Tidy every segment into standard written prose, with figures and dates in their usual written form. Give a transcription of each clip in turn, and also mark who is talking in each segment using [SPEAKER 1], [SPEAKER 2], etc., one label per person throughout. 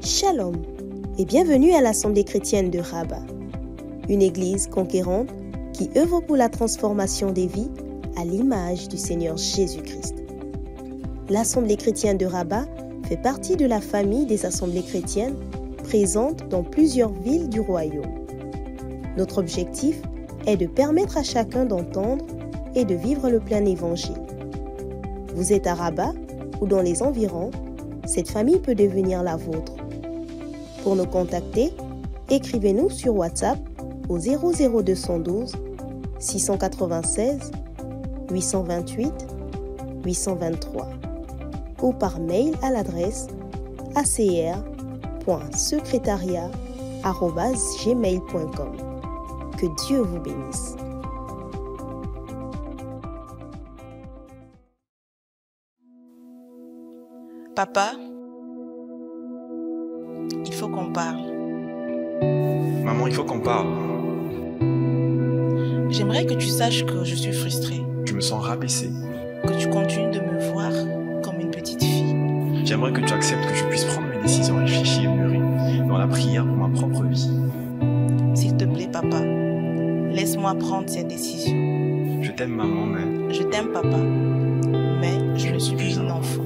[SPEAKER 1] Shalom et bienvenue à l'Assemblée chrétienne de Rabat, une église conquérante qui œuvre pour la transformation des vies à l'image du Seigneur Jésus-Christ. L'Assemblée chrétienne de Rabat fait partie de la famille des assemblées chrétiennes présentes dans plusieurs villes du royaume. Notre objectif est de permettre à chacun d'entendre et de vivre le plein évangile. Vous êtes à Rabat ou dans les environs, cette famille peut devenir la vôtre. Pour nous contacter, écrivez-nous sur WhatsApp au 00212 696 828 823 ou par mail à l'adresse acr.secretariat@gmail.com. Que Dieu vous bénisse.
[SPEAKER 2] Papa, il faut qu'on parle.
[SPEAKER 3] Maman, il faut qu'on parle.
[SPEAKER 2] J'aimerais que tu saches que je suis frustrée.
[SPEAKER 3] Je me sens rabaissé.
[SPEAKER 2] Que tu continues de me voir comme une petite fille.
[SPEAKER 3] J'aimerais que tu acceptes que je puisse prendre mes décisions réfléchies et mûries dans la prière pour ma propre vie.
[SPEAKER 2] S'il te plaît, papa, laisse-moi prendre cette décision.
[SPEAKER 3] Je t'aime, maman, mais...
[SPEAKER 2] Je t'aime, papa, mais je ne suis plus un enfant.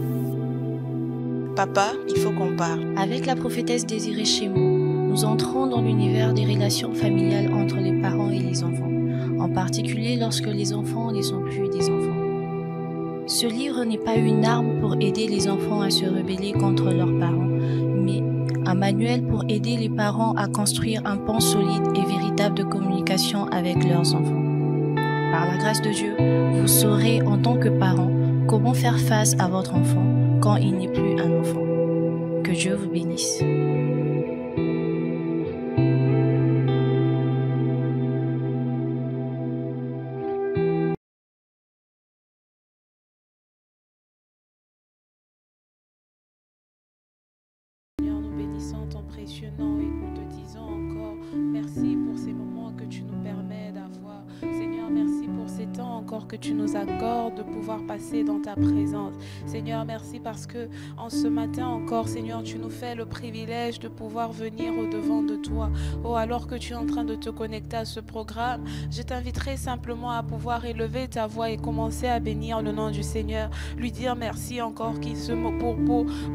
[SPEAKER 2] Papa, il faut qu'on parle.
[SPEAKER 4] Avec la prophétesse Désirée Chémeau, nous entrons dans l'univers des relations familiales entre les parents et les enfants, en particulier lorsque les enfants ne sont plus des enfants. Ce livre n'est pas une arme pour aider les enfants à se rebeller contre leurs parents, mais un manuel pour aider les parents à construire un pont solide et véritable de communication avec leurs enfants. Par la grâce de Dieu, vous saurez en tant que parent comment faire face à votre enfant quand il n'est plus un enfant. Que Dieu vous bénisse.
[SPEAKER 5] Seigneur, nous bénissons ton précieux nom et nous te disons encore merci pour ces moments que tu nous permets d'avoir. Seigneur, merci pour ces temps encore que tu nous accordes de pouvoir passer dans ta présence. Seigneur, merci parce que en ce matin encore, Seigneur, tu nous fais le privilège de pouvoir venir au-devant de toi. Oh, alors que tu es en train de te connecter à ce programme, je t'inviterai simplement à pouvoir élever ta voix et commencer à bénir le nom du Seigneur. Lui dire merci encore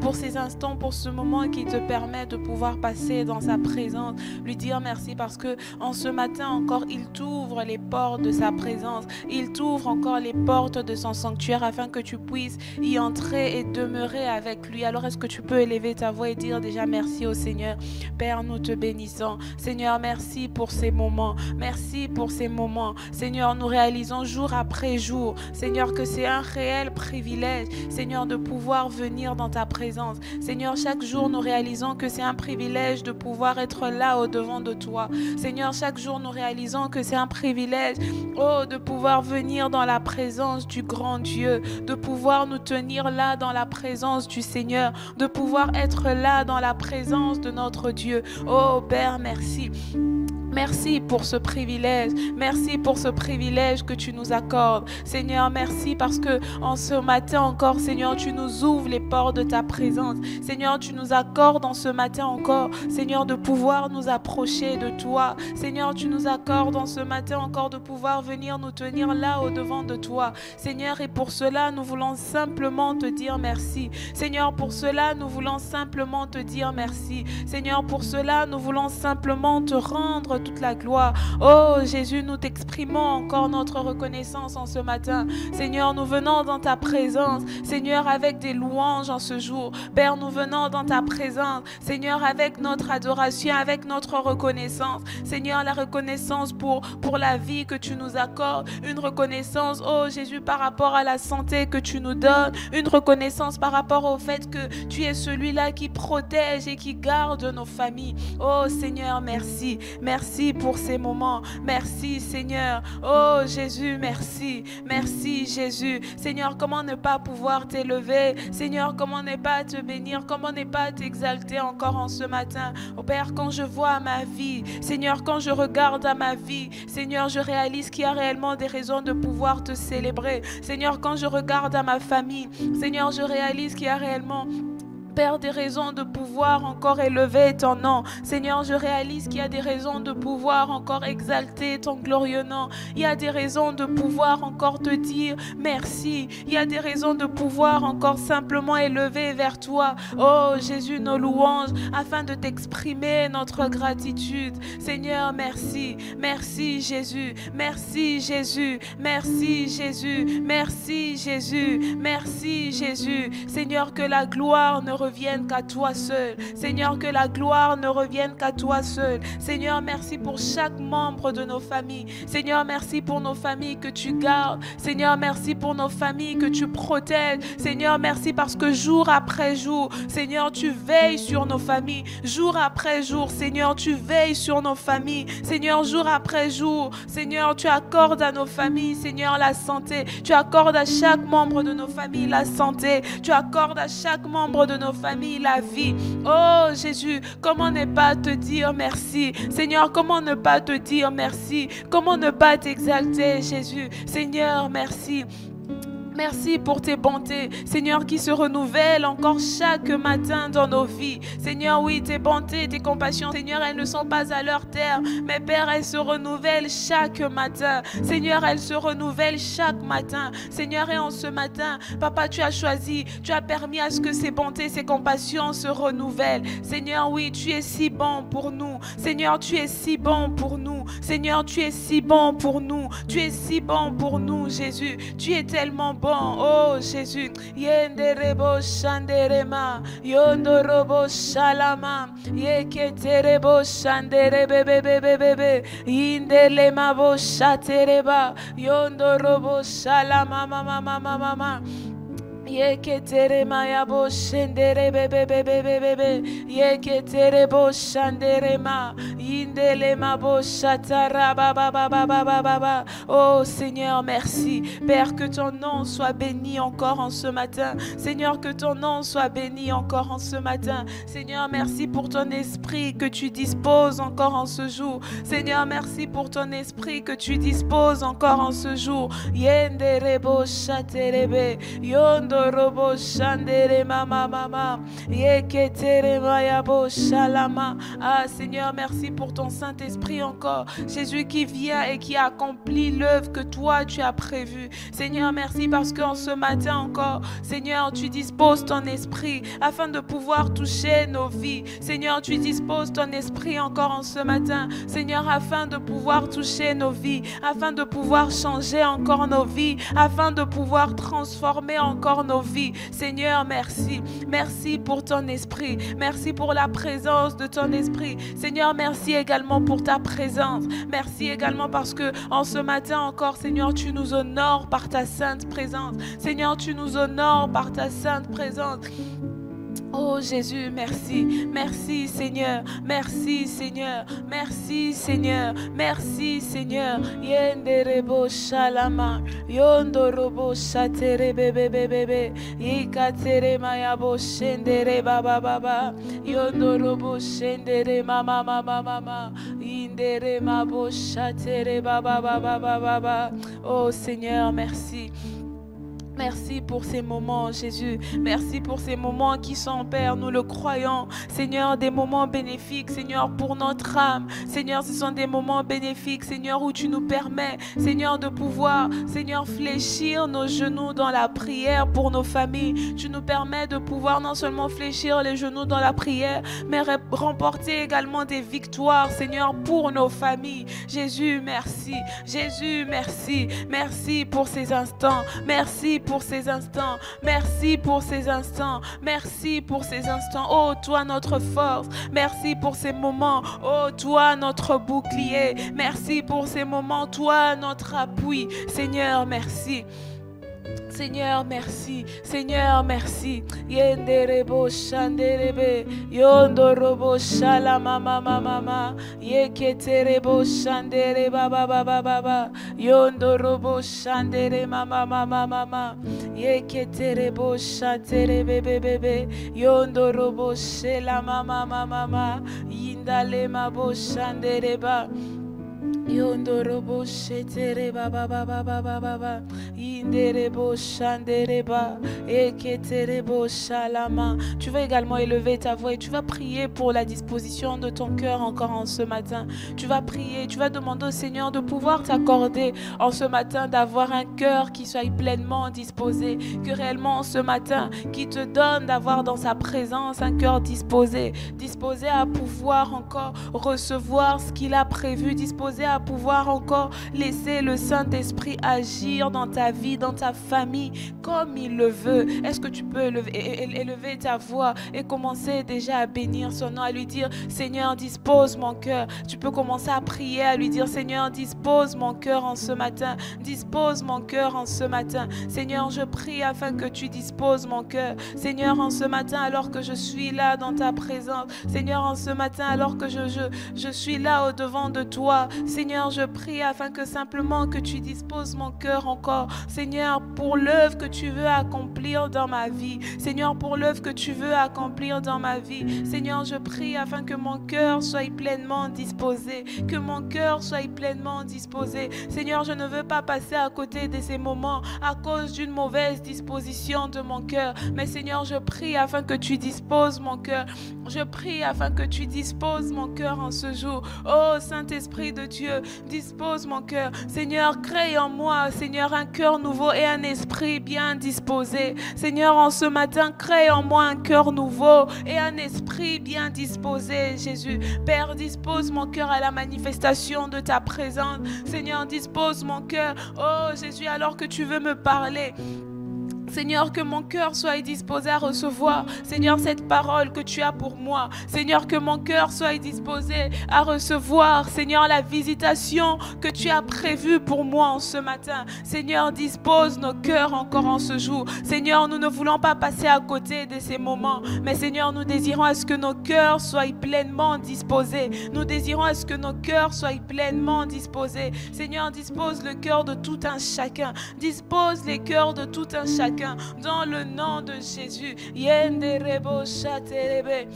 [SPEAKER 5] pour ces instants, pour ce moment qui te permet de pouvoir passer dans sa présence. Lui dire merci parce que en ce matin encore, il t'ouvre les portes de sa présence. Il t'ouvre encore les portes de son sanctuaire afin que tu puisses y entrer et demeurer avec lui. Alors est-ce que tu peux élever ta voix et dire déjà merci au Seigneur? Père, nous te bénissons. Seigneur, merci pour ces moments. Merci pour ces moments. Seigneur, nous réalisons jour après jour, Seigneur, que c'est un réel privilège, Seigneur, de pouvoir venir dans ta présence. Seigneur, chaque jour, nous réalisons que c'est un privilège de pouvoir être là au-devant de toi. Seigneur, chaque jour, nous réalisons que c'est un privilège, oh, de pouvoir venir dans la présence du grand Dieu, de pouvoir nous tenir là dans la présence du Seigneur, de pouvoir être là dans la présence de notre Dieu. Oh Père, merci. Merci pour ce privilège. Merci pour ce privilège que tu nous accordes. Seigneur, merci parce que en ce matin encore, Seigneur, tu nous ouvres les portes de ta présence. Seigneur, tu nous accordes en ce matin encore, Seigneur, de pouvoir nous approcher de toi. Seigneur, tu nous accordes en ce matin encore de pouvoir venir nous tenir là au-devant de toi. Seigneur, et pour cela, nous voulons simplement te dire merci. Seigneur, pour cela, nous voulons simplement te dire merci. Seigneur, pour cela, nous voulons simplement te rendre toute la gloire. Oh Jésus, nous t'exprimons encore notre reconnaissance en ce matin. Seigneur, nous venons dans ta présence, Seigneur, avec des louanges en ce jour. Père, nous venons dans ta présence, Seigneur, avec notre adoration, avec notre reconnaissance. Seigneur, la reconnaissance pour la vie que tu nous accordes, une reconnaissance, oh Jésus, par rapport à la santé que tu nous donnes, une reconnaissance par rapport au fait que tu es celui-là qui protège et qui garde nos familles. Oh Seigneur, merci. Merci pour ces moments. Merci Seigneur. Oh Jésus, merci. Merci Jésus. Seigneur, comment ne pas pouvoir t'élever? Seigneur, comment ne pas te bénir? Comment ne pas t'exalter encore en ce matin? Oh Père, quand je vois ma vie, Seigneur, quand je regarde à ma vie, Seigneur, je réalise qu'il y a réellement des raisons de pouvoir te célébrer. Seigneur, quand je regarde à ma famille, Seigneur, je réalise qu'il y a réellement Père, des raisons de pouvoir encore élever ton nom. Seigneur, je réalise qu'il y a des raisons de pouvoir encore exalter ton glorieux nom. Il y a des raisons de pouvoir encore te dire merci. Il y a des raisons de pouvoir encore simplement élever vers toi, oh Jésus, nos louanges, afin de t'exprimer notre gratitude. Seigneur, merci. Merci Jésus. Merci Jésus. Merci Jésus. Merci Jésus. Merci Jésus. Seigneur, que la gloire ne revienne qu'à toi seul. Seigneur, que la gloire ne revienne qu'à toi seul. Seigneur, merci pour chaque membre de nos familles. Seigneur, merci pour nos familles que tu gardes. Seigneur, merci pour nos familles que tu protèges. Seigneur, merci parce que jour après jour, Seigneur, tu veilles sur nos familles. Jour après jour, Seigneur, tu veilles sur nos familles. Seigneur, jour après jour, Seigneur, tu accordes à nos familles, Seigneur, la santé. Tu accordes à chaque membre de nos familles la santé. Tu accordes à chaque membre de nos familles la vie. Oh Jésus, comment ne pas te dire merci? Seigneur, comment ne pas te dire merci? Comment ne pas t'exalter, Jésus? Seigneur, merci. Merci pour tes bontés, Seigneur, qui se renouvellent encore chaque matin dans nos vies. Seigneur, oui, tes bontés, tes compassions, Seigneur, elles ne sont pas à leur terme. Mais Père, elles se renouvellent chaque matin. Seigneur, elles se renouvellent chaque matin. Seigneur, et en ce matin, Papa, tu as choisi, tu as permis à ce que ces bontés, ces compassions se renouvellent. Seigneur, oui, tu es si bon pour nous. Seigneur, tu es si bon pour nous. Seigneur, tu es si bon pour nous. Tu es si bon pour nous, Jésus. Tu es tellement bon. Oh Jésus, yenderebo shanderema, yondorobo shalama, yeketerebo shanderebebebebebe, indelema bo shatereba, yondorobo shalama mama mama mama. Yeketere maya bo shendere bebe bebe bebe yeketere bo shandere ma indele ma bo shatara ba ba ba ba ba ba ba. Oh Seigneur, merci Père, que ton nom soit béni encore en ce matin. Seigneur, que ton nom soit béni encore en ce matin. Seigneur, merci pour ton esprit que tu disposes encore en ce jour. Seigneur, merci pour ton esprit que tu disposes encore en ce jour. Yendere bo shaterebe yondo robo shandere mama mama yeketere mayabo shalama. Ah Seigneur, merci pour ton Saint-Esprit encore, Jésus, qui vient et qui accomplit l'œuvre que toi tu as prévue. Seigneur, merci parce qu'en ce matin encore, Seigneur, tu disposes ton esprit afin de pouvoir toucher nos vies. Seigneur, tu disposes ton esprit encore en ce matin, Seigneur, afin de pouvoir toucher nos vies, afin de pouvoir changer encore nos vies, afin de pouvoir transformer encore nos vies. Seigneur, merci. Merci pour ton esprit. Merci pour la présence de ton esprit. Seigneur, merci également pour ta présence. Merci également parce que en ce matin encore, Seigneur, tu nous honores par ta sainte présence. Seigneur, tu nous honores par ta sainte présence. Oh Jésus, merci. Merci Seigneur. Merci Seigneur. Merci Seigneur. Merci Seigneur. Yenderebo shalama. Yondorobo shatere bebe bebe. Yikatere mayabo shendere baba baba. Yondorobo shendere mama mama mama. Indere mabo shatere baba baba baba. Oh Seigneur, merci. Merci pour ces moments, Jésus. Merci pour ces moments qui sont, Père, nous le croyons. Seigneur, des moments bénéfiques, Seigneur, pour notre âme. Seigneur, ce sont des moments bénéfiques, Seigneur, où tu nous permets, Seigneur, de pouvoir, Seigneur, fléchir nos genoux dans la prière pour nos familles. Tu nous permets de pouvoir non seulement fléchir les genoux dans la prière, mais remporter également des victoires, Seigneur, pour nos familles. Jésus, merci. Jésus, merci. Merci pour ces instants. Merci pour ces instants. Merci pour ces instants. Merci pour ces instants. Oh, toi, notre force. Merci pour ces moments. Oh, toi, notre bouclier. Merci pour ces moments. Toi, notre appui. Seigneur, merci. Seigneur, merci. Seigneur, merci. Yenderebo shanderebe. Yondorobo shalama mama mama. Yeketerebo shandere baba baba baba. Yondorobo shandere mama mama mama. Yeketerebo shantere bebe bebe. Yondorobo shela mama mama mama. Yindale mabo shandere ba. Yondorobo shetere baba baba baba baba inderebo shandereba eketerebo shalama. Tu vas également élever ta voix et tu vas prier pour la disposition de ton cœur encore en ce matin. Tu vas prier, tu vas demander au Seigneur de pouvoir t'accorder en ce matin d'avoir un cœur qui soit pleinement disposé, que réellement en ce matin qui te donne d'avoir dans sa présence un cœur disposé, disposé à pouvoir encore recevoir ce qu'il a prévu, disposé à pouvoir encore laisser le Saint-Esprit agir dans ta vie, dans ta famille, comme il le veut. Est-ce que tu peux élever ta voix et commencer déjà à bénir son nom, à lui dire, Seigneur, dispose mon cœur. Tu peux commencer à prier, à lui dire, Seigneur, dispose mon cœur en ce matin, dispose mon cœur en ce matin. Seigneur, je prie afin que tu disposes mon cœur. Seigneur, en ce matin, alors que je suis là dans ta présence, Seigneur, en ce matin, alors que je suis là au-devant de toi, Seigneur, je prie afin que simplement que tu disposes mon cœur encore, Seigneur, pour l'œuvre que tu veux accomplir dans ma vie, Seigneur, pour l'œuvre que tu veux accomplir dans ma vie, Seigneur, je prie afin que mon cœur soit pleinement disposé, que mon cœur soit pleinement disposé. Seigneur, je ne veux pas passer à côté de ces moments à cause d'une mauvaise disposition de mon cœur, mais Seigneur, je prie afin que tu disposes mon cœur. Je prie afin que tu disposes mon cœur en ce jour. Oh Saint-Esprit de Dieu, dispose mon cœur. Seigneur, crée en moi, Seigneur, un cœur nouveau et un esprit bien disposé. Seigneur, en ce matin, crée en moi un cœur nouveau et un esprit bien disposé, Jésus. Père, dispose mon cœur à la manifestation de ta présence. Seigneur, dispose mon cœur. Oh Jésus, alors que tu veux me parler, Seigneur, que mon cœur soit disposé à recevoir, Seigneur, cette parole que tu as pour moi. Seigneur, que mon cœur soit disposé à recevoir, Seigneur, la visitation que tu as prévue pour moi en ce matin. Seigneur, dispose nos cœurs encore en ce jour. Seigneur, nous ne voulons pas passer à côté de ces moments, mais Seigneur, nous désirons à ce que nos cœurs soient pleinement disposés. Nous désirons à ce que nos cœurs soient pleinement disposés. Seigneur, dispose le cœur de tout un chacun. Dispose les cœurs de tout un chacun. Dans le nom de Jésus. Yenderebo shaterebe.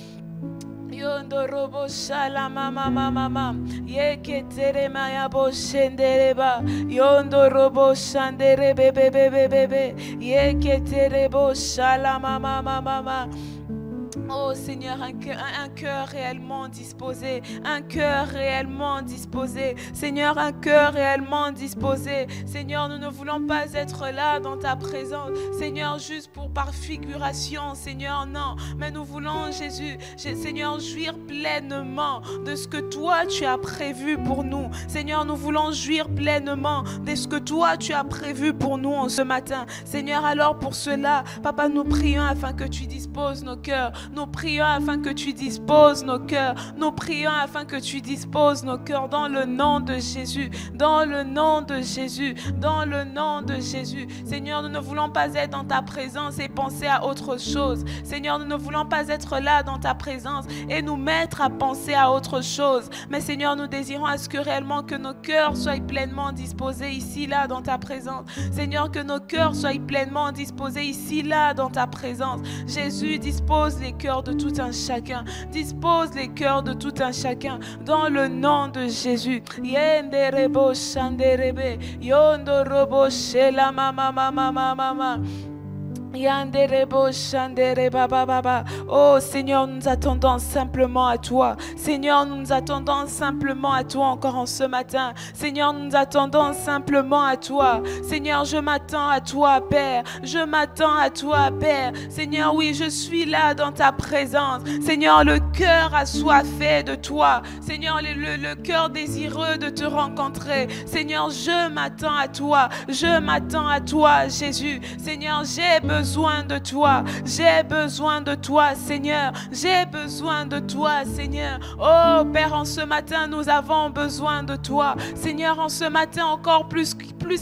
[SPEAKER 5] Yondorobo shalama mama mama. Yeketere maya bo shendereba. Yondorobo shanderebe bebe bebe. Yeketerebo shalama mama mama. Oh Seigneur, un cœur réellement disposé, un cœur réellement disposé, Seigneur, un cœur réellement disposé. Seigneur, nous ne voulons pas être là dans ta présence, Seigneur, juste pour par figuration, Seigneur, non, mais nous voulons, Jésus, Seigneur, jouir pleinement de ce que toi tu as prévu pour nous. Seigneur, nous voulons jouir pleinement de ce que toi tu as prévu pour nous en ce matin. Seigneur, alors pour cela, Papa, nous prions afin que tu disposes nos cœurs. Nous prions afin que tu disposes nos cœurs. Nous prions afin que tu disposes nos cœurs dans le nom de Jésus. Dans le nom de Jésus. Dans le nom de Jésus. Seigneur, nous ne voulons pas être dans ta présence et penser à autre chose. Seigneur, nous ne voulons pas être là dans ta présence et nous mettre à penser à autre chose. Mais Seigneur, nous désirons à ce que réellement que nos cœurs soient pleinement disposés ici, là, dans ta présence. Seigneur, que nos cœurs soient pleinement disposés ici, là, dans ta présence. Jésus, dispose les cœurs de tout un chacun. Dispose les cœurs de tout un chacun dans le nom de Jésus. Yenderebo shanderebe, yondorobo shela mama mama mama. Yanderebo shandere baba baba. Oh Seigneur, nous attendons simplement à toi. Seigneur, nous attendons simplement à toi encore en ce matin. Seigneur, nous attendons simplement à toi. Seigneur, je m'attends à toi, Père. Je m'attends à toi, Père. Seigneur, oui, je suis là dans ta présence. Seigneur, le cœur assoiffé de toi. Seigneur, le cœur désireux de te rencontrer. Seigneur, je m'attends à toi. Je m'attends à toi, Jésus. Seigneur, j'ai besoin de toi. J'ai besoin de toi, Seigneur. J'ai besoin de toi, Seigneur. Oh, Père, en ce matin, nous avons besoin de toi. Seigneur, en ce matin, encore plus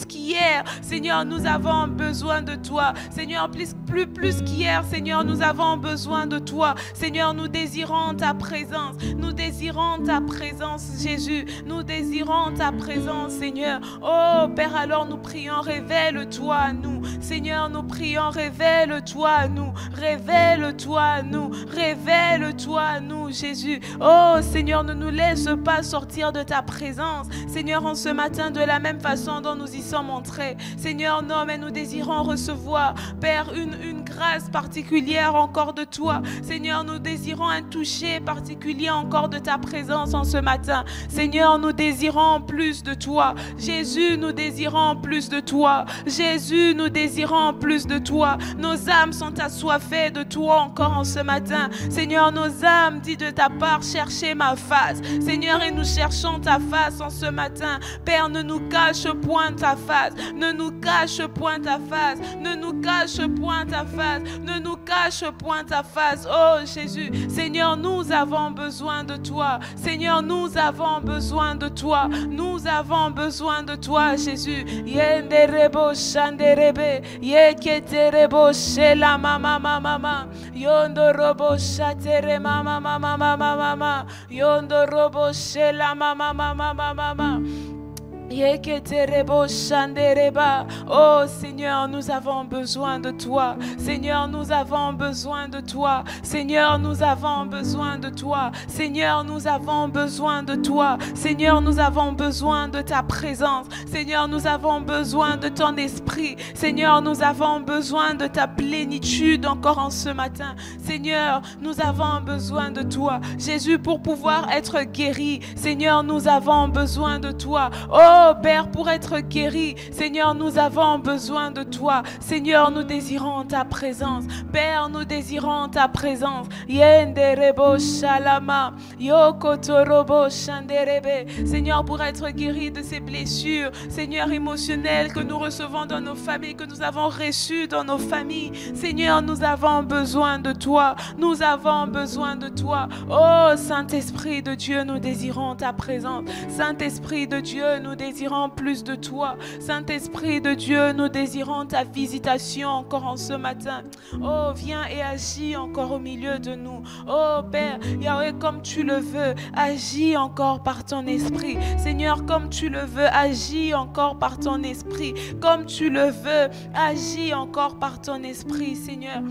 [SPEAKER 5] qu'hier, Seigneur, nous avons besoin de toi. Seigneur, plus qu'hier, Seigneur, nous avons besoin de toi. Seigneur, nous désirons ta présence. Nous désirons ta présence, Jésus. Nous désirons ta présence, Seigneur. Oh, Père, alors nous prions, révèle-toi à nous. Seigneur, nous prions, révèle-toi à nous, révèle-toi à nous, révèle-toi à nous, Jésus. Oh Seigneur, ne nous laisse pas sortir de ta présence. Seigneur, en ce matin, de la même façon dont nous y sommes entrés. Seigneur, non, mais nous désirons recevoir, Père, une grâce particulière encore de toi. Seigneur, nous désirons un toucher particulier encore de ta présence en ce matin. Seigneur, nous désirons plus de toi. Jésus, nous désirons plus de toi. Jésus, nous désirons plus de toi. Nos âmes sont assoiffées de toi encore en ce matin. Seigneur, nos âmes disent de ta part, cherchez ma face. Seigneur, et nous cherchons ta face en ce matin. Père, ne nous cache point ta face. Ne nous cache point ta face. Ne nous cache point ta face. Ne nous cache point ta face. Oh Jésus, Seigneur, nous avons besoin de toi. Seigneur, nous avons besoin de toi. Nous avons besoin de toi, Jésus. Yenderebo shanderebe, yeketerebo shela mama mama, yondorobo shatere mama mama mama, yondorobo shela mama mama mama. Oh Seigneur, nous avons besoin de toi. Seigneur, nous avons besoin de toi. Seigneur, nous avons besoin de toi. Seigneur, nous avons besoin de toi. Seigneur, nous avons besoin de ta présence. Seigneur, nous avons besoin de ton esprit. Seigneur, nous avons besoin de ta plénitude encore en ce matin. Seigneur, nous avons besoin de toi. Jésus, pour pouvoir être guéri, Seigneur, nous avons besoin de toi. Oh Père, pour être guéri, Seigneur, nous avons besoin de toi. Seigneur, nous désirons ta présence. Père, nous désirons ta présence. Yenderebo shalama, yokotorobo shanderebe. Seigneur, pour être guéri de ces blessures, Seigneur, émotionnelles que nous recevons dans nos familles, que nous avons reçues dans nos familles. Seigneur, nous avons besoin de toi. Nous avons besoin de toi. Oh Saint-Esprit de Dieu, nous désirons ta présence. Saint-Esprit de Dieu, nous désirons plus de toi. Saint-Esprit de Dieu, nous désirons ta visitation encore en ce matin. Oh, viens et agis encore au milieu de nous. Oh Père, Yahweh, comme tu le veux, agis encore par ton esprit. Seigneur, comme tu le veux, agis encore par ton esprit. Comme tu le veux, agis encore par ton esprit, Seigneur.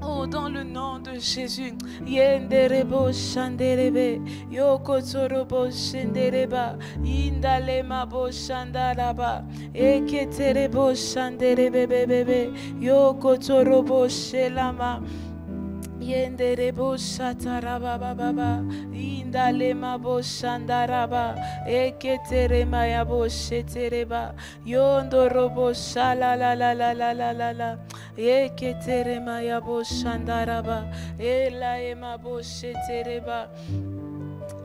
[SPEAKER 5] Oh, dans le nom de Jésus. Yenderebo shanderebe, yokotorobo shendereba, indalema bo shandaraba, eketerebo shanderebe bebe, yokotorobo shelama. Yenderebo shataraba baba, indalema bo shandaraba, eketerema yabo shetereba, yondorobo shala la la la la la la la, eketerema yabo shandaraba, elaema bo shetereba.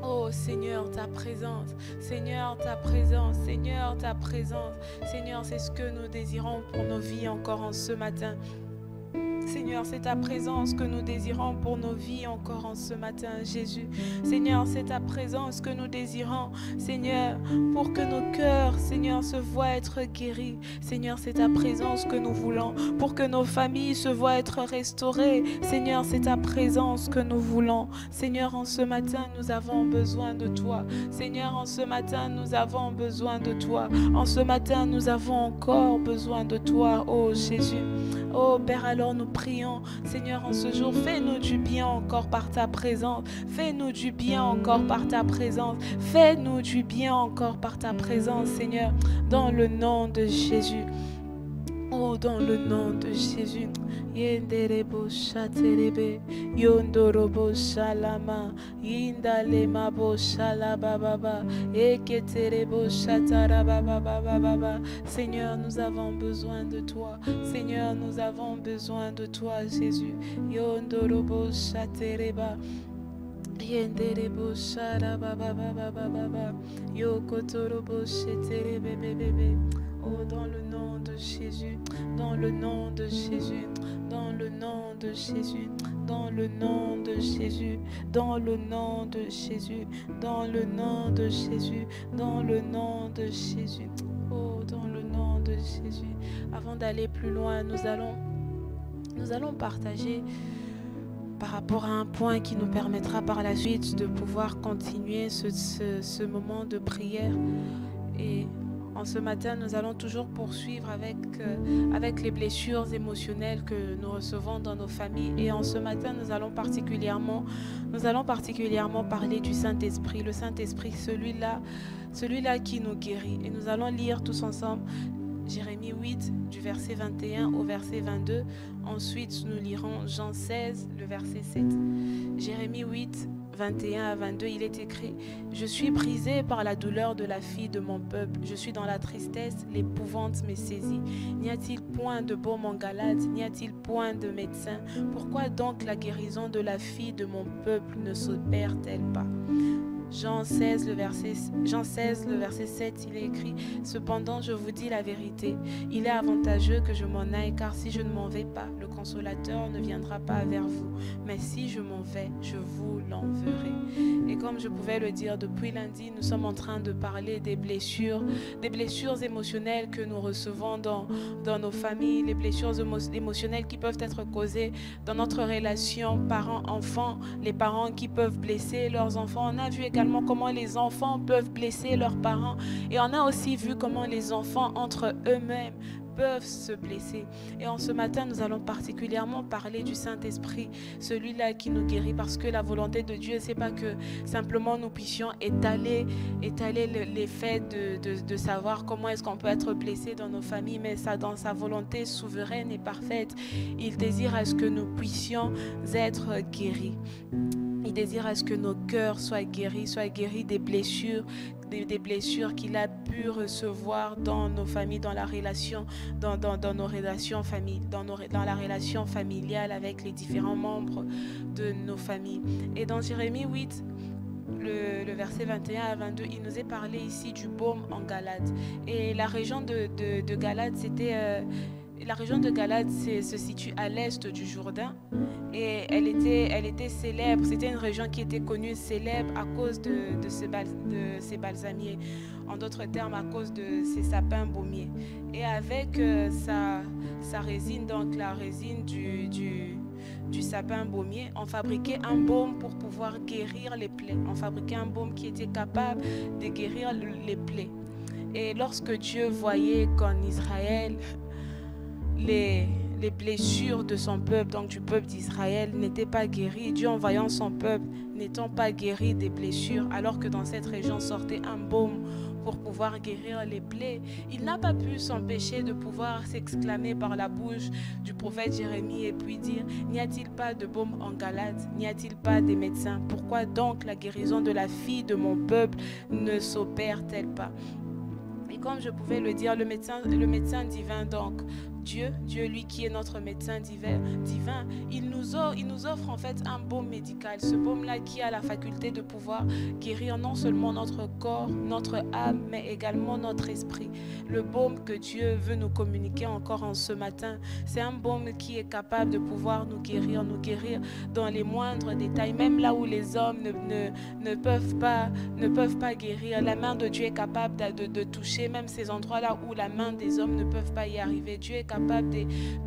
[SPEAKER 5] Oh Seigneur, ta présence, Seigneur, ta présence, Seigneur, ta présence, Seigneur, c'est ce que nous désirons pour nos vies encore en ce matin. Seigneur, c'est ta présence que nous désirons pour nos vies encore en ce matin, Jésus. Seigneur, c'est ta présence que nous désirons, Seigneur, pour que nos cœurs, Seigneur, se voient être guéris. Seigneur, c'est ta présence que nous voulons pour que nos familles se voient être restaurées. Seigneur, c'est ta présence que nous voulons. Seigneur, en ce matin, nous avons besoin de toi. Seigneur, en ce matin, nous avons besoin de toi. En ce matin, nous avons encore besoin de toi, oh Jésus. Oh Père, alors nous prions, Seigneur, en ce jour, fais-nous du bien encore par ta présence. Fais-nous du bien encore par ta présence. Fais-nous du bien encore par ta présence, Seigneur, dans le nom de Jésus. Oh, dans le nom de Jésus. Yenderebo shaterebe, yondorobo shalama, indalema bo shalababa, eketerebo shatarababa. Seigneur, nous avons besoin de toi. Seigneur, nous avons besoin de toi, Jésus. Yondorobo shatereba. Yenderebo sharababa, yokotorobo sheterebebebe. Oh, dans le nom de Jésus, dans le nom de Jésus, dans le nom de Jésus, dans le nom de Jésus, dans le nom de Jésus, dans le nom de Jésus, dans le nom de Jésus. Oh, dans le nom de Jésus. Avant d'aller plus loin, nous allons partager par rapport à un point qui nous permettra par la suite de pouvoir continuer ce moment de prière. Et En ce matin, nous allons toujours poursuivre avec les blessures émotionnelles que nous recevons dans nos familles. Et en ce matin, nous allons particulièrement parler du Saint-Esprit. Le Saint-Esprit, celui-là qui nous guérit. Et nous allons lire tous ensemble Jérémie 8, du verset 21 au verset 22. Ensuite, nous lirons Jean 16, le verset 7. Jérémie 8, 21 à 22, il est écrit « Je suis brisé par la douleur de la fille de mon peuple. Je suis dans la tristesse, l'épouvante me saisit. N'y a-t-il point de baume en Galade? N'y a-t-il point de médecin? Pourquoi donc la guérison de la fille de mon peuple ne s'opère-t-elle pas ?» Jean 16, le verset 7, il est écrit « Cependant, je vous dis la vérité. Il est avantageux que je m'en aille, car si je ne m'en vais pas, le Consolateur ne viendra pas vers vous. Mais si je m'en vais, je vous l'enverrai. » Et comme je pouvais le dire depuis lundi, nous sommes en train de parler des blessures émotionnelles que nous recevons dans nos familles, les blessures émotionnelles qui peuvent être causées dans notre relation parents-enfants, les parents qui peuvent blesser leurs enfants. On a vu également comment les enfants peuvent blesser leurs parents et on a aussi vu comment les enfants entre eux-mêmes peuvent se blesser. Et en ce matin, nous allons particulièrement parler du Saint-Esprit, celui-là qui nous guérit, parce que la volonté de Dieu, c'est pas que simplement nous puissions étaler les faits de savoir comment est-ce qu'on peut être blessé dans nos familles, mais ça, dans sa volonté souveraine et parfaite, il désire à ce que nous puissions être guéris. Il désire à ce que nos cœurs soient guéris des blessures qu'il a pu recevoir dans nos familles, dans la relation, dans nos relations famille, dans la relation familiale avec les différents membres de nos familles. Et dans Jérémie 8, le verset 21 à 22, il nous est parlé ici du baume en Galade. Et la région de Galade, la région de Galade se situe à l'est du Jourdain et elle était célèbre. C'était une région qui était connue, célèbre à cause de ses balsamiers, en d'autres termes à cause de ses sapins baumiers. Et avec sa résine, donc la résine du sapin baumier, on fabriquait un baume pour pouvoir guérir les plaies. On fabriquait un baume qui était capable de guérir les plaies. Et lorsque Dieu voyait qu'en Israël, les blessures de son peuple, donc du peuple d'Israël, n'étaient pas guéries, Dieu en voyant son peuple n'étant pas guéri des blessures, alors que dans cette région sortait un baume pour pouvoir guérir les plaies, il n'a pas pu s'empêcher de pouvoir s'exclamer par la bouche du prophète Jérémie et puis dire « N'y a-t-il pas de baume en Galade? N'y a-t-il pas des médecins? Pourquoi donc la guérison de la fille de mon peuple ne s'opère-t-elle pas ?» Et comme je pouvais le dire, le médecin divin, donc Dieu, lui qui est notre médecin divin, il nous offre en fait un baume médical. Ce baume-là qui a la faculté de pouvoir guérir non seulement notre corps, notre âme, mais également notre esprit. Le baume que Dieu veut nous communiquer encore en ce matin, c'est un baume qui est capable de pouvoir nous guérir dans les moindres détails, même là où les hommes ne peuvent pas guérir. La main de Dieu est capable de toucher même ces endroits-là où la main des hommes ne peuvent pas y arriver. Dieu est capable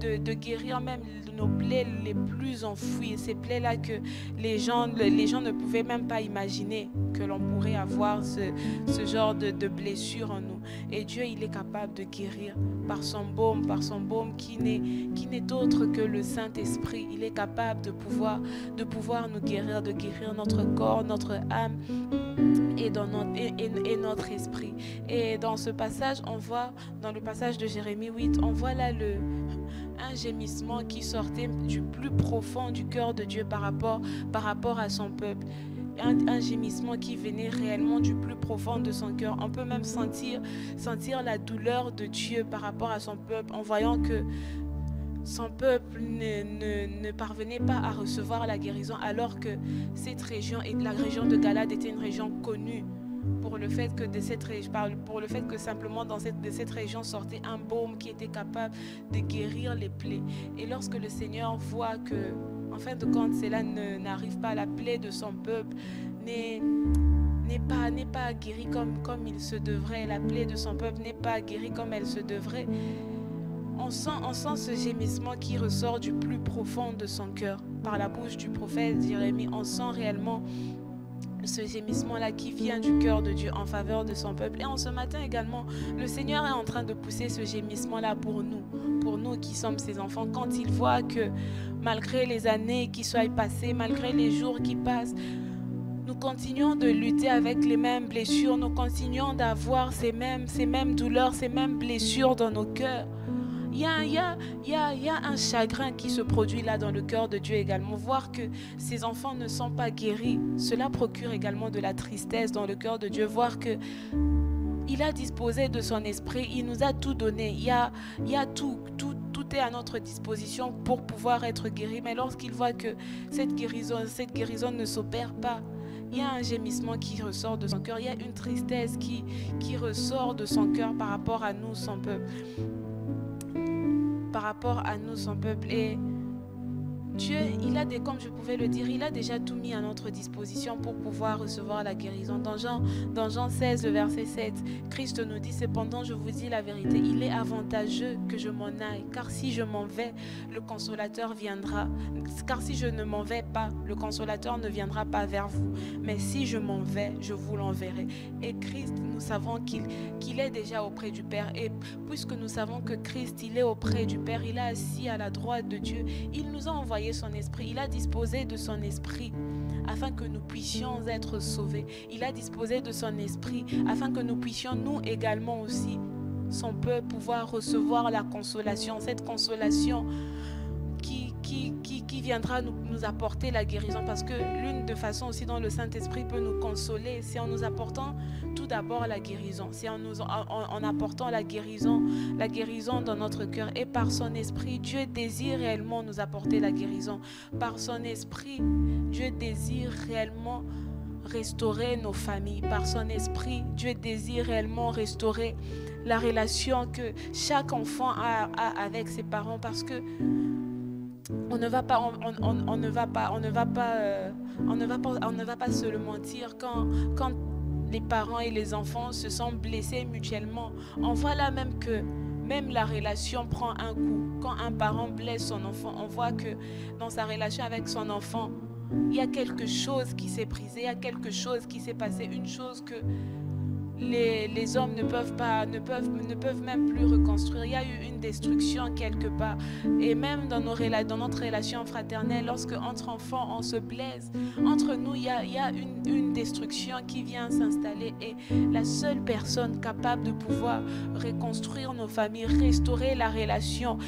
[SPEAKER 5] de guérir même nos plaies les plus enfouies, ces plaies-là que les gens ne pouvaient même pas imaginer que l'on pourrait avoir ce genre de blessure en nous. Et Dieu, il est capable de guérir par son baume qui n'est autre que le Saint-Esprit. Il est capable de pouvoir nous guérir, de guérir notre corps, notre âme et notre esprit. Et dans ce passage, on voit, dans le passage de Jérémie 8, on voit là un gémissement qui sortait du plus profond du cœur de Dieu par rapport à son peuple. Un gémissement qui venait réellement du plus profond de son cœur. On peut même sentir la douleur de Dieu par rapport à son peuple en voyant que son peuple ne parvenait pas à recevoir la guérison, alors que cette région, et la région de Galade était une région connue pour le fait que simplement de cette région sortait un baume qui était capable de guérir les plaies. Et lorsque le Seigneur voit que, en fin de compte, cela n'arrive pas, la plaie de son peuple n'est pas guérie comme il se devrait, la plaie de son peuple n'est pas guérie comme elle se devrait, on sent ce gémissement qui ressort du plus profond de son cœur. Par la bouche du prophète Jérémie, on sent réellement ce gémissement-là qui vient du cœur de Dieu en faveur de son peuple. Et en ce matin également, le Seigneur est en train de pousser ce gémissement-là pour nous qui sommes ses enfants, quand il voit que malgré les années qui soient passées, malgré les jours qui passent, nous continuons de lutter avec les mêmes blessures, nous continuons d'avoir ces mêmes douleurs, ces mêmes blessures dans nos cœurs. Il y a un chagrin qui se produit là dans le cœur de Dieu également. Voir que ses enfants ne sont pas guéris, cela procure également de la tristesse dans le cœur de Dieu. Voir que il a disposé de son esprit, il nous a tout donné. Il y a tout est à notre disposition pour pouvoir être guéri. Mais lorsqu'il voit que cette guérison ne s'opère pas, il y a un gémissement qui ressort de son cœur. Il y a une tristesse qui ressort de son cœur par rapport à nous, son peuple. Par rapport à nous, son peuple. Et Dieu, comme je pouvais le dire, il a déjà tout mis à notre disposition pour pouvoir recevoir la guérison. Dans Jean 16, le verset 7, Christ nous dit: cependant, je vous dis la vérité, il est avantageux que je m'en aille, car si je m'en vais, le Consolateur viendra. Car si je ne m'en vais pas, le Consolateur ne viendra pas vers vous. Mais si je m'en vais, je vous l'enverrai. Et Christ, nous savons qu'il est déjà auprès du Père. Et puisque nous savons que Christ, il est auprès du Père, il est assis à la droite de Dieu, il nous a envoyé son esprit, il a disposé de son esprit afin que nous puissions être sauvés. Il a disposé de son esprit afin que nous puissions nous également aussi, son peuple, pouvoir recevoir la consolation, cette consolation qui viendra nous apporter la guérison, parce que l'une des façons aussi dont le Saint-Esprit peut nous consoler, c'est en nous apportant tout d'abord la guérison, c'est en apportant la guérison dans notre cœur. Et par son esprit, Dieu désire réellement nous apporter la guérison. Par son esprit, Dieu désire réellement restaurer nos familles. Par son esprit, Dieu désire réellement restaurer la relation que chaque enfant a avec ses parents, parce que on ne va pas se le mentir, quand les parents et les enfants se sont blessés mutuellement, on voit là même que même la relation prend un coup. Quand un parent blesse son enfant, on voit que dans sa relation avec son enfant, il y a quelque chose qui s'est brisé, il y a quelque chose qui s'est passé, une chose que les hommes ne peuvent même plus reconstruire. Il y a eu une destruction quelque part. Et même dans notre relation fraternelle, lorsque entre enfants on se blesse, entre nous il y a une destruction qui vient s'installer. Et la seule personne capable de pouvoir reconstruire nos familles, restaurer la relation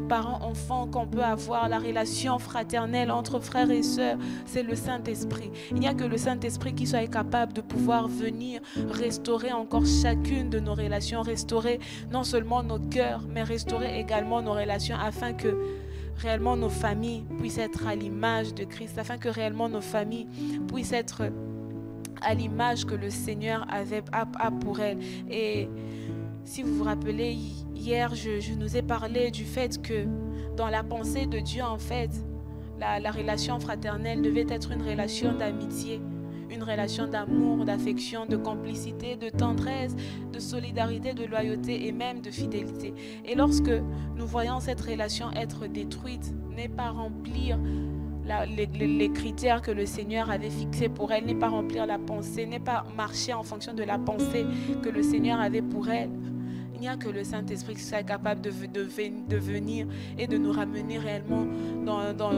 [SPEAKER 5] parent-enfant qu'on peut avoir, la relation fraternelle entre frères et sœurs, c'est le Saint-Esprit. Il n'y a que le Saint-Esprit qui soit capable de pouvoir venir restaurer encore chacune de nos relations, restaurer non seulement nos cœurs, mais restaurer également nos relations, afin que réellement nos familles puissent être à l'image de Christ, afin que réellement nos familles puissent être à l'image que le Seigneur a pour elles. Et si vous vous rappelez, hier, je nous ai parlé du fait que dans la pensée de Dieu, en fait, la relation fraternelle devait être une relation d'amitié, une relation d'amour, d'affection, de complicité, de tendresse, de solidarité, de loyauté et même de fidélité. Et lorsque nous voyons cette relation être détruite, n'est pas remplir les critères que le Seigneur avait fixés pour elle, n'est pas remplir la pensée, n'est pas marcher en fonction de la pensée que le Seigneur avait pour elle, il n'y a que le Saint-Esprit qui soit capable de venir et de nous ramener réellement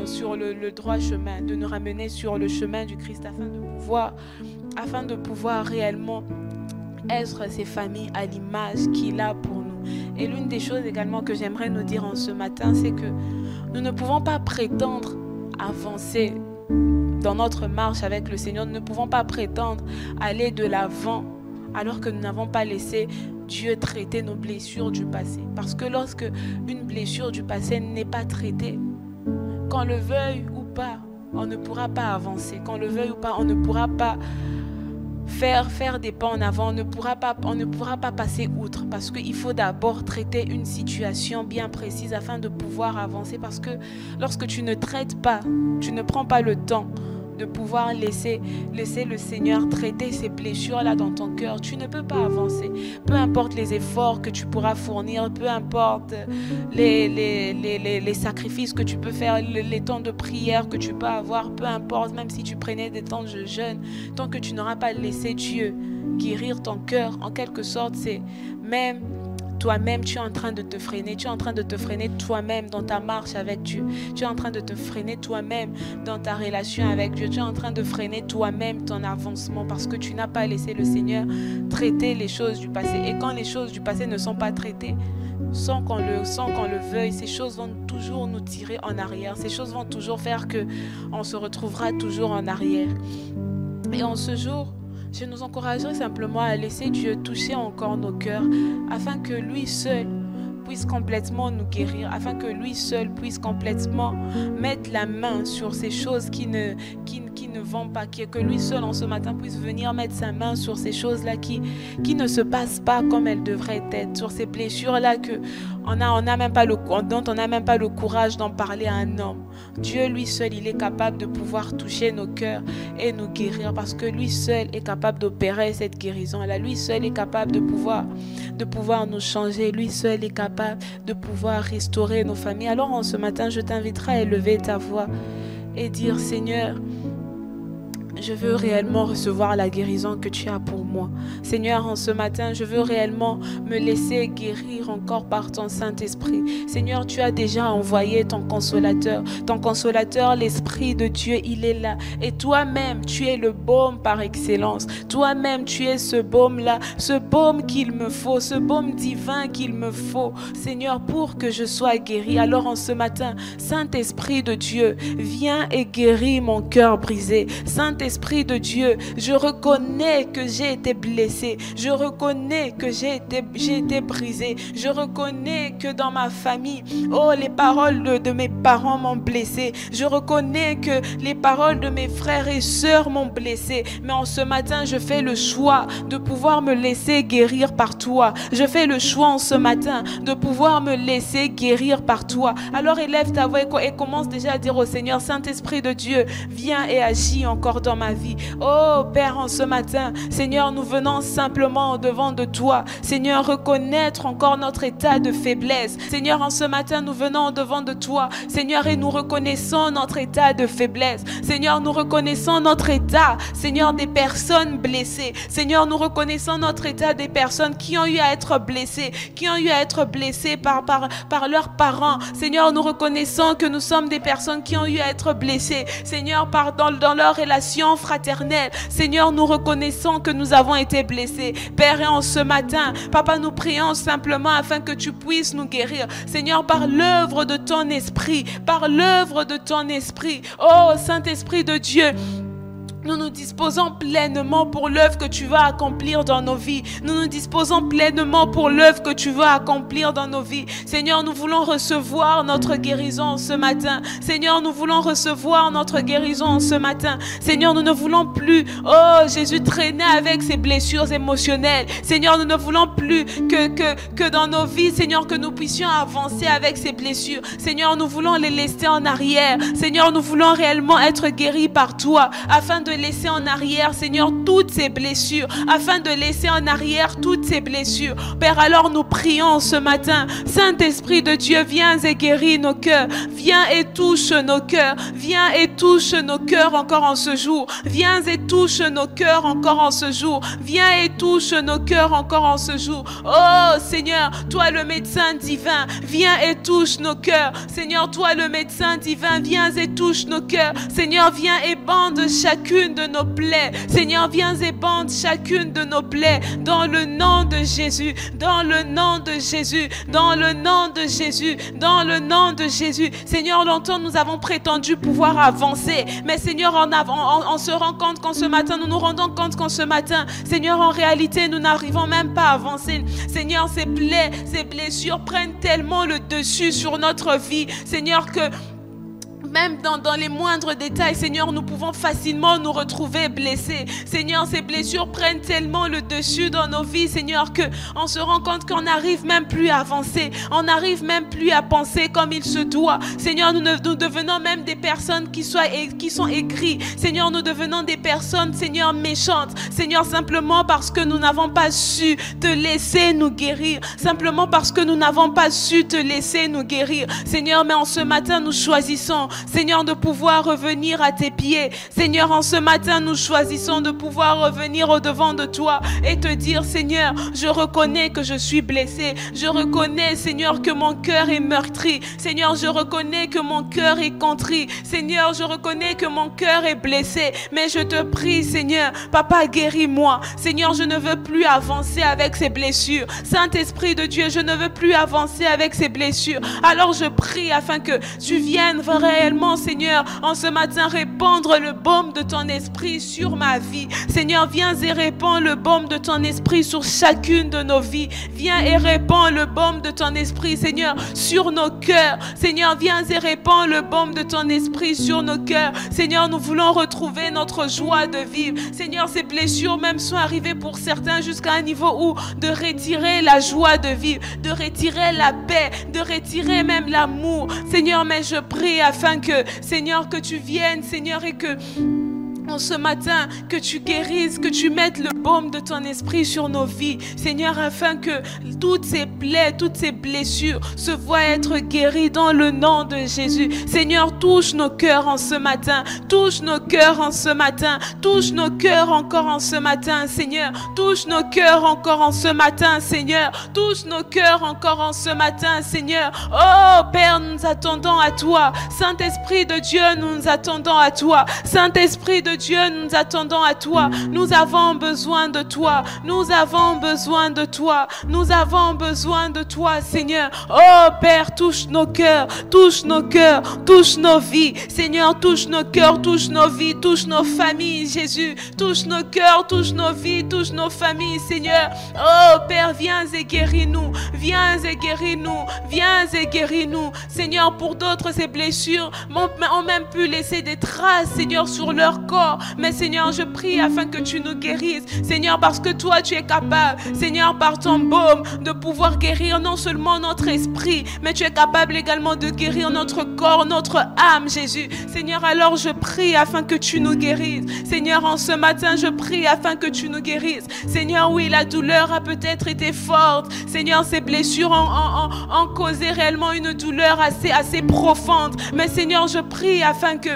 [SPEAKER 5] sur le droit chemin, de nous ramener sur le chemin du Christ, afin de pouvoir réellement être ces familles à l'image qu'il a pour nous. Et l'une des choses également que j'aimerais nous dire en ce matin, c'est que nous ne pouvons pas prétendre avancer dans notre marche avec le Seigneur, nous ne pouvons pas prétendre aller de l'avant alors que nous n'avons pas laissé Dieu traiter nos blessures du passé. Parce que lorsque une blessure du passé n'est pas traitée, qu'on le veuille ou pas, on ne pourra pas avancer. Qu'on le veuille ou pas, on ne pourra pas faire des pas en avant, on ne pourra pas passer outre, parce qu'il faut d'abord traiter une situation bien précise afin de pouvoir avancer. Parce que lorsque tu ne traites pas, tu ne prends pas le temps de pouvoir laisser le Seigneur traiter ces blessures-là dans ton cœur, tu ne peux pas avancer. Peu importe les efforts que tu pourras fournir, peu importe les sacrifices que tu peux faire, les temps de prière que tu peux avoir, peu importe, même si tu prenais des temps de jeûne, tant que tu n'auras pas laissé Dieu guérir ton cœur, en quelque sorte, c'est même toi-même, tu es en train de te freiner. Tu es en train de te freiner toi-même dans ta marche avec Dieu. Tu es en train de te freiner toi-même dans ta relation avec Dieu. Tu es en train de freiner toi-même ton avancement parce que tu n'as pas laissé le Seigneur traiter les choses du passé. Et quand les choses du passé ne sont pas traitées, sans qu'on le veuille, ces choses vont toujours nous tirer en arrière. Ces choses vont toujours faire qu'on se retrouvera toujours en arrière. Et en ce jour, je nous encouragerai simplement à laisser Dieu toucher encore nos cœurs afin que lui seul puisse complètement nous guérir, afin que lui seul puisse complètement mettre la main sur ces choses qui ne vont pas, que lui seul en ce matin puisse venir mettre sa main sur ces choses-là qui ne se passent pas comme elles devraient être, sur ces blessures-là dont on n'a même pas le courage d'en parler à un homme. Dieu lui seul, il est capable de pouvoir toucher nos cœurs et nous guérir parce que lui seul est capable d'opérer cette guérison-là. Lui seul est capable de pouvoir nous changer. Lui seul est capable de pouvoir restaurer nos familles. Alors en ce matin, je t'inviterai à élever ta voix et dire: Seigneur, je veux réellement recevoir la guérison que tu as pour moi. Seigneur, en ce matin, je veux réellement me laisser guérir encore par ton Saint-Esprit. Seigneur, tu as déjà envoyé ton consolateur. Ton consolateur, l'Esprit de Dieu, il est là. Et toi-même, tu es le baume par excellence. Toi-même, tu es ce baume-là, ce baume qu'il me faut, ce baume divin qu'il me faut, Seigneur, pour que je sois guéri. Alors en ce matin, Saint-Esprit de Dieu, viens et guéris mon cœur brisé. Saint-Esprit de Dieu, je reconnais que j'ai été blessé. Je reconnais que j'ai été brisé. Je reconnais que dans ma famille, les paroles de mes parents m'ont blessé. Je reconnais que les paroles de mes frères et sœurs m'ont blessé. Mais en ce matin, je fais le choix de pouvoir me laisser guérir par toi. Je fais le choix en ce matin de pouvoir me laisser guérir par toi. Alors élève ta voix et commence déjà à dire au Seigneur: Saint-Esprit de Dieu, viens et agis encore dans ma vie. Oh Père, en ce matin, Seigneur, nous venons simplement devant de toi. Seigneur, reconnaître encore notre état de faiblesse. Seigneur, en ce matin, nous venons devant de toi. Seigneur, et nous reconnaissons notre état de faiblesse. Seigneur, nous reconnaissons notre état, Seigneur, des personnes blessées. Seigneur, nous reconnaissons notre état des personnes qui ont eu à être blessées, par leurs parents. Seigneur, nous reconnaissons que nous sommes des personnes qui ont eu à être blessées. Seigneur, dans leur relation fraternelle. Seigneur, nous reconnaissons que nous avons été blessés. Père, et en ce matin, Papa, nous prions simplement afin que tu puisses nous guérir. Seigneur, par l'œuvre de ton esprit, par l'œuvre de ton esprit. Oh, Saint-Esprit de Dieu, nous nous disposons pleinement pour l'œuvre que tu vas accomplir dans nos vies. Nous nous disposons pleinement pour l'œuvre que tu vas accomplir dans nos vies. Seigneur, nous voulons recevoir notre guérison ce matin. Seigneur, nous voulons recevoir notre guérison ce matin. Seigneur, nous ne voulons plus, oh Jésus, traîner avec ces blessures émotionnelles. Seigneur, nous ne voulons plus que dans nos vies, Seigneur, que nous puissions avancer avec ces blessures. Seigneur, nous voulons les laisser en arrière. Seigneur, nous voulons réellement être guéris par toi afin de laisser en arrière, Seigneur, toutes ces blessures, afin de laisser en arrière toutes ces blessures. Père, alors nous prions ce matin. Saint-Esprit de Dieu, viens et guéris nos cœurs. Viens et touche nos cœurs. Viens et touche nos cœurs encore en ce jour. Viens et touche nos cœurs encore en ce jour. Viens et touche nos cœurs encore en ce jour. Oh Seigneur, toi le médecin divin, viens et touche nos cœurs. Seigneur, toi le médecin divin, viens et touche nos cœurs. Seigneur, viens et bande chacune de nos plaies. Seigneur, viens et bande chacune de nos plaies dans le nom de Jésus, dans le nom de Jésus, dans le nom de Jésus, dans le nom de Jésus. Seigneur, longtemps nous avons prétendu pouvoir avancer, mais Seigneur, on se rend compte qu'en ce matin, nous nous rendons compte qu'en ce matin, Seigneur, en réalité, nous n'arrivons même pas à avancer. Seigneur, ces plaies, ces blessures prennent tellement le dessus sur notre vie, Seigneur, que même dans les moindres détails, Seigneur, nous pouvons facilement nous retrouver blessés. Seigneur, ces blessures prennent tellement le dessus dans nos vies, Seigneur, qu'on se rend compte qu'on n'arrive même plus à avancer. On n'arrive même plus à penser comme il se doit. Seigneur, nous devenons même des personnes qui sont aigries. Seigneur, nous devenons des personnes, Seigneur, méchantes. Seigneur, simplement parce que nous n'avons pas su te laisser nous guérir. Simplement parce que nous n'avons pas su te laisser nous guérir. Seigneur, mais en ce matin, nous choisissons, Seigneur, de pouvoir revenir à tes pieds. Seigneur, en ce matin, nous choisissons de pouvoir revenir au-devant de toi et te dire, Seigneur, je reconnais que je suis blessé. Je reconnais, Seigneur, que mon cœur est meurtri. Seigneur, je reconnais que mon cœur est contrit. Seigneur, je reconnais que mon cœur est blessé. Mais je te prie, Seigneur, Papa, guéris-moi. Seigneur, je ne veux plus avancer avec ces blessures. Saint-Esprit de Dieu, je ne veux plus avancer avec ces blessures. Alors je prie afin que tu viennes réellement, Seigneur, en ce matin, répandre le baume de ton esprit sur ma vie. Seigneur, viens et répands le baume de ton esprit sur chacune de nos vies. Viens et répands le baume de ton esprit, Seigneur, sur nos cœurs. Seigneur, viens et répands le baume de ton esprit sur nos cœurs. Seigneur, nous voulons retrouver notre joie de vivre. Seigneur, ces blessures même sont arrivées pour certains jusqu'à un niveau où de retirer la joie de vivre, de retirer la paix, de retirer même l'amour. Seigneur, mais je prie afin que, Seigneur, que tu viennes, Seigneur, et que en ce matin, que tu guérisses, que tu mettes le baume de ton esprit sur nos vies, Seigneur, afin que toutes ces plaies, toutes ces blessures se voient être guéries dans le nom de Jésus. Seigneur, touche nos cœurs en ce matin, touche nos cœurs en ce matin, touche nos cœurs encore en ce matin, Seigneur, touche nos cœurs encore en ce matin, Seigneur, touche nos cœurs encore en ce matin, Seigneur. Oh Père, nous attendons à toi. Saint-Esprit de Dieu, nous attendons à toi. Saint-Esprit de Dieu, nous attendons à toi. Nous avons besoin de toi. Nous avons besoin de toi. Nous avons besoin de toi, Seigneur. Oh Père, touche nos cœurs, touche nos cœurs, touche nos vies. Seigneur, touche nos cœurs, touche nos vies, touche nos familles, Jésus. Touche nos cœurs, touche nos vies, touche nos familles, Seigneur. Oh Père, viens et guéris-nous. Viens et guéris-nous. Viens et guéris-nous. Seigneur, pour d'autres, ces blessures ont même pu laisser des traces, Seigneur, sur leur corps. Mais Seigneur, je prie afin que tu nous guérisses. Seigneur, parce que toi, tu es capable, Seigneur, par ton baume, de pouvoir guérir non seulement notre esprit, mais tu es capable également de guérir notre corps, notre âme, Jésus. Seigneur, alors je prie afin que tu nous guérisses. Seigneur, en ce matin, je prie afin que tu nous guérisses. Seigneur, oui, la douleur a peut-être été forte. Seigneur, ces blessures ont causé réellement une douleur assez profonde. Mais Seigneur, je prie afin que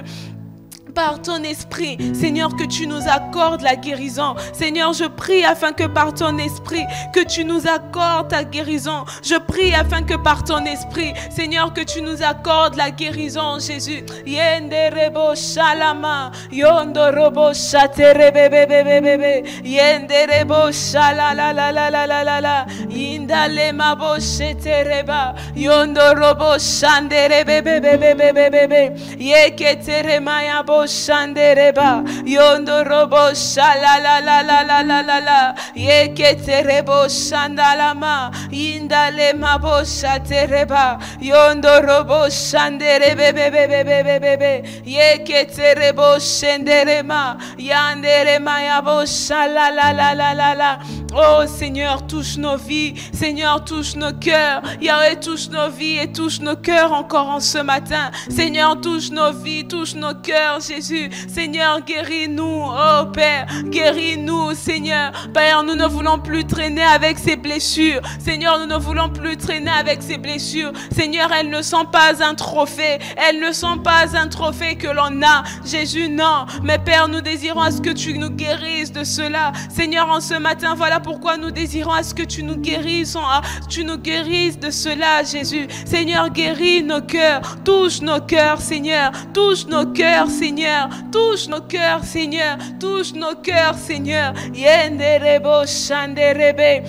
[SPEAKER 5] par ton esprit, Seigneur, que tu nous accordes la guérison. Seigneur, je prie afin que par ton esprit, que tu nous accordes ta guérison. Je prie afin que par ton esprit, Seigneur, que tu nous accordes la guérison, Jésus. Yenderebo shalama, yondorobo shaterebebebebebe, yenderebo shalalalalalala, indalema bo shetereba, yondorobo shanderebebebebebe, yeketeremaya bo shandereba, yondorobo shalalalalala, yeketerebo shandalama, indalema bo shatereba, yondorobo shanderebebebebebe, yeketerebo shenderema, yanderema yabo shalalalalala. Oh Seigneur, touche nos vies, Seigneur, touche nos cœurs, Yahweh, touche nos vies et touche nos cœurs encore en ce matin. Seigneur, touche nos vies, touche nos cœurs, Jésus. Seigneur, guéris-nous, oh Père, guéris-nous, Seigneur. Père, nous ne voulons plus traîner avec ces blessures. Seigneur, nous ne voulons plus traîner avec ces blessures. Seigneur, elles ne sont pas un trophée, elles ne sont pas un trophée que l'on a. Jésus, non. Mais Père, nous désirons à ce que tu nous guérisses de cela. Seigneur, en ce matin, voilà pourquoi nous désirons à ce que tu nous guérisses de cela, Jésus. Seigneur, guéris nos cœurs, touche nos cœurs, Seigneur, touche nos cœurs, Seigneur, touche nos cœurs, Seigneur, touche nos cœurs, Seigneur. Yenderebo shanderebe.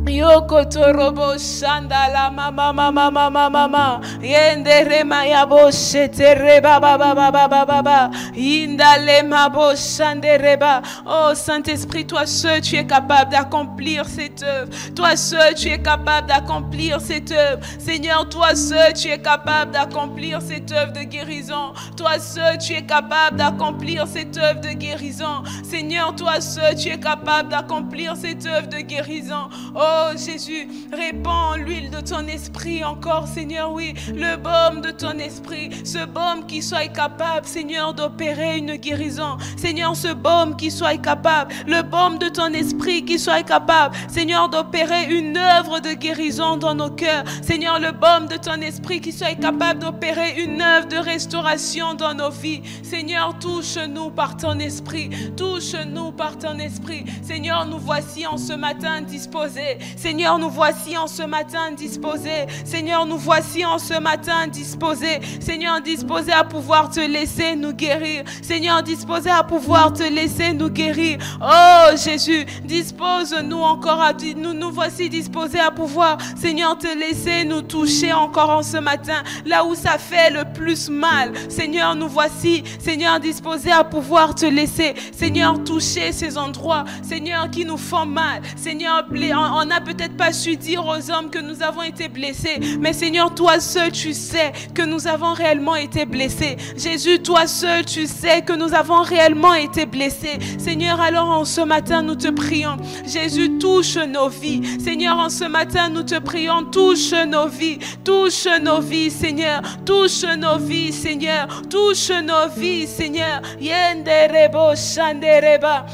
[SPEAKER 5] Yokotorobo shandala mama mama mama mama yendere maya boshetere baba baba baba baba indale mabo shandereba. Oh Saint-Esprit, toi seul tu es capable d'accomplir cette œuvre. Toi seul tu es capable d'accomplir cette œuvre. Seigneur, toi seul tu es capable d'accomplir cette œuvre de guérison. Toi seul tu es capable d'accomplir cette œuvre de guérison. Seigneur, toi seul tu es capable d'accomplir cette œuvre de guérison. Oh Jésus, répands l'huile de ton esprit encore, Seigneur, oui, le baume de ton esprit, ce baume qui soit capable, Seigneur, d'opérer une guérison. Seigneur, ce baume qui soit capable, le baume de ton esprit qui soit capable, Seigneur, d'opérer une œuvre de guérison dans nos cœurs. Seigneur, le baume de ton esprit qui soit capable d'opérer une œuvre de restauration dans nos vies. Seigneur, touche-nous par ton esprit, touche-nous par ton esprit. Seigneur, nous voici en ce matin disposés. Seigneur, nous voici en ce matin disposés. Seigneur, nous voici en ce matin disposés. Seigneur, disposés à pouvoir te laisser nous guérir. Seigneur, disposés à pouvoir te laisser nous guérir. Oh Jésus, dispose-nous encore à nous voici disposés à pouvoir, Seigneur, te laisser nous toucher encore en ce matin, là où ça fait le plus mal. Seigneur, nous voici, Seigneur, disposés à pouvoir te laisser, Seigneur, toucher ces endroits, Seigneur, qui nous font mal. Seigneur, on n'a peut-être pas su dire aux hommes que nous avons été blessés, mais Seigneur, toi seul, tu sais que nous avons réellement été blessés. Jésus, toi seul, tu sais que nous avons réellement été blessés. Seigneur, alors en ce matin, nous te prions. Jésus, touche nos vies. Seigneur, en ce matin, nous te prions, touche nos vies. Touche nos vies, Seigneur. Touche nos vies, Seigneur. Touche nos vies, Seigneur. Yenderebo shandereba.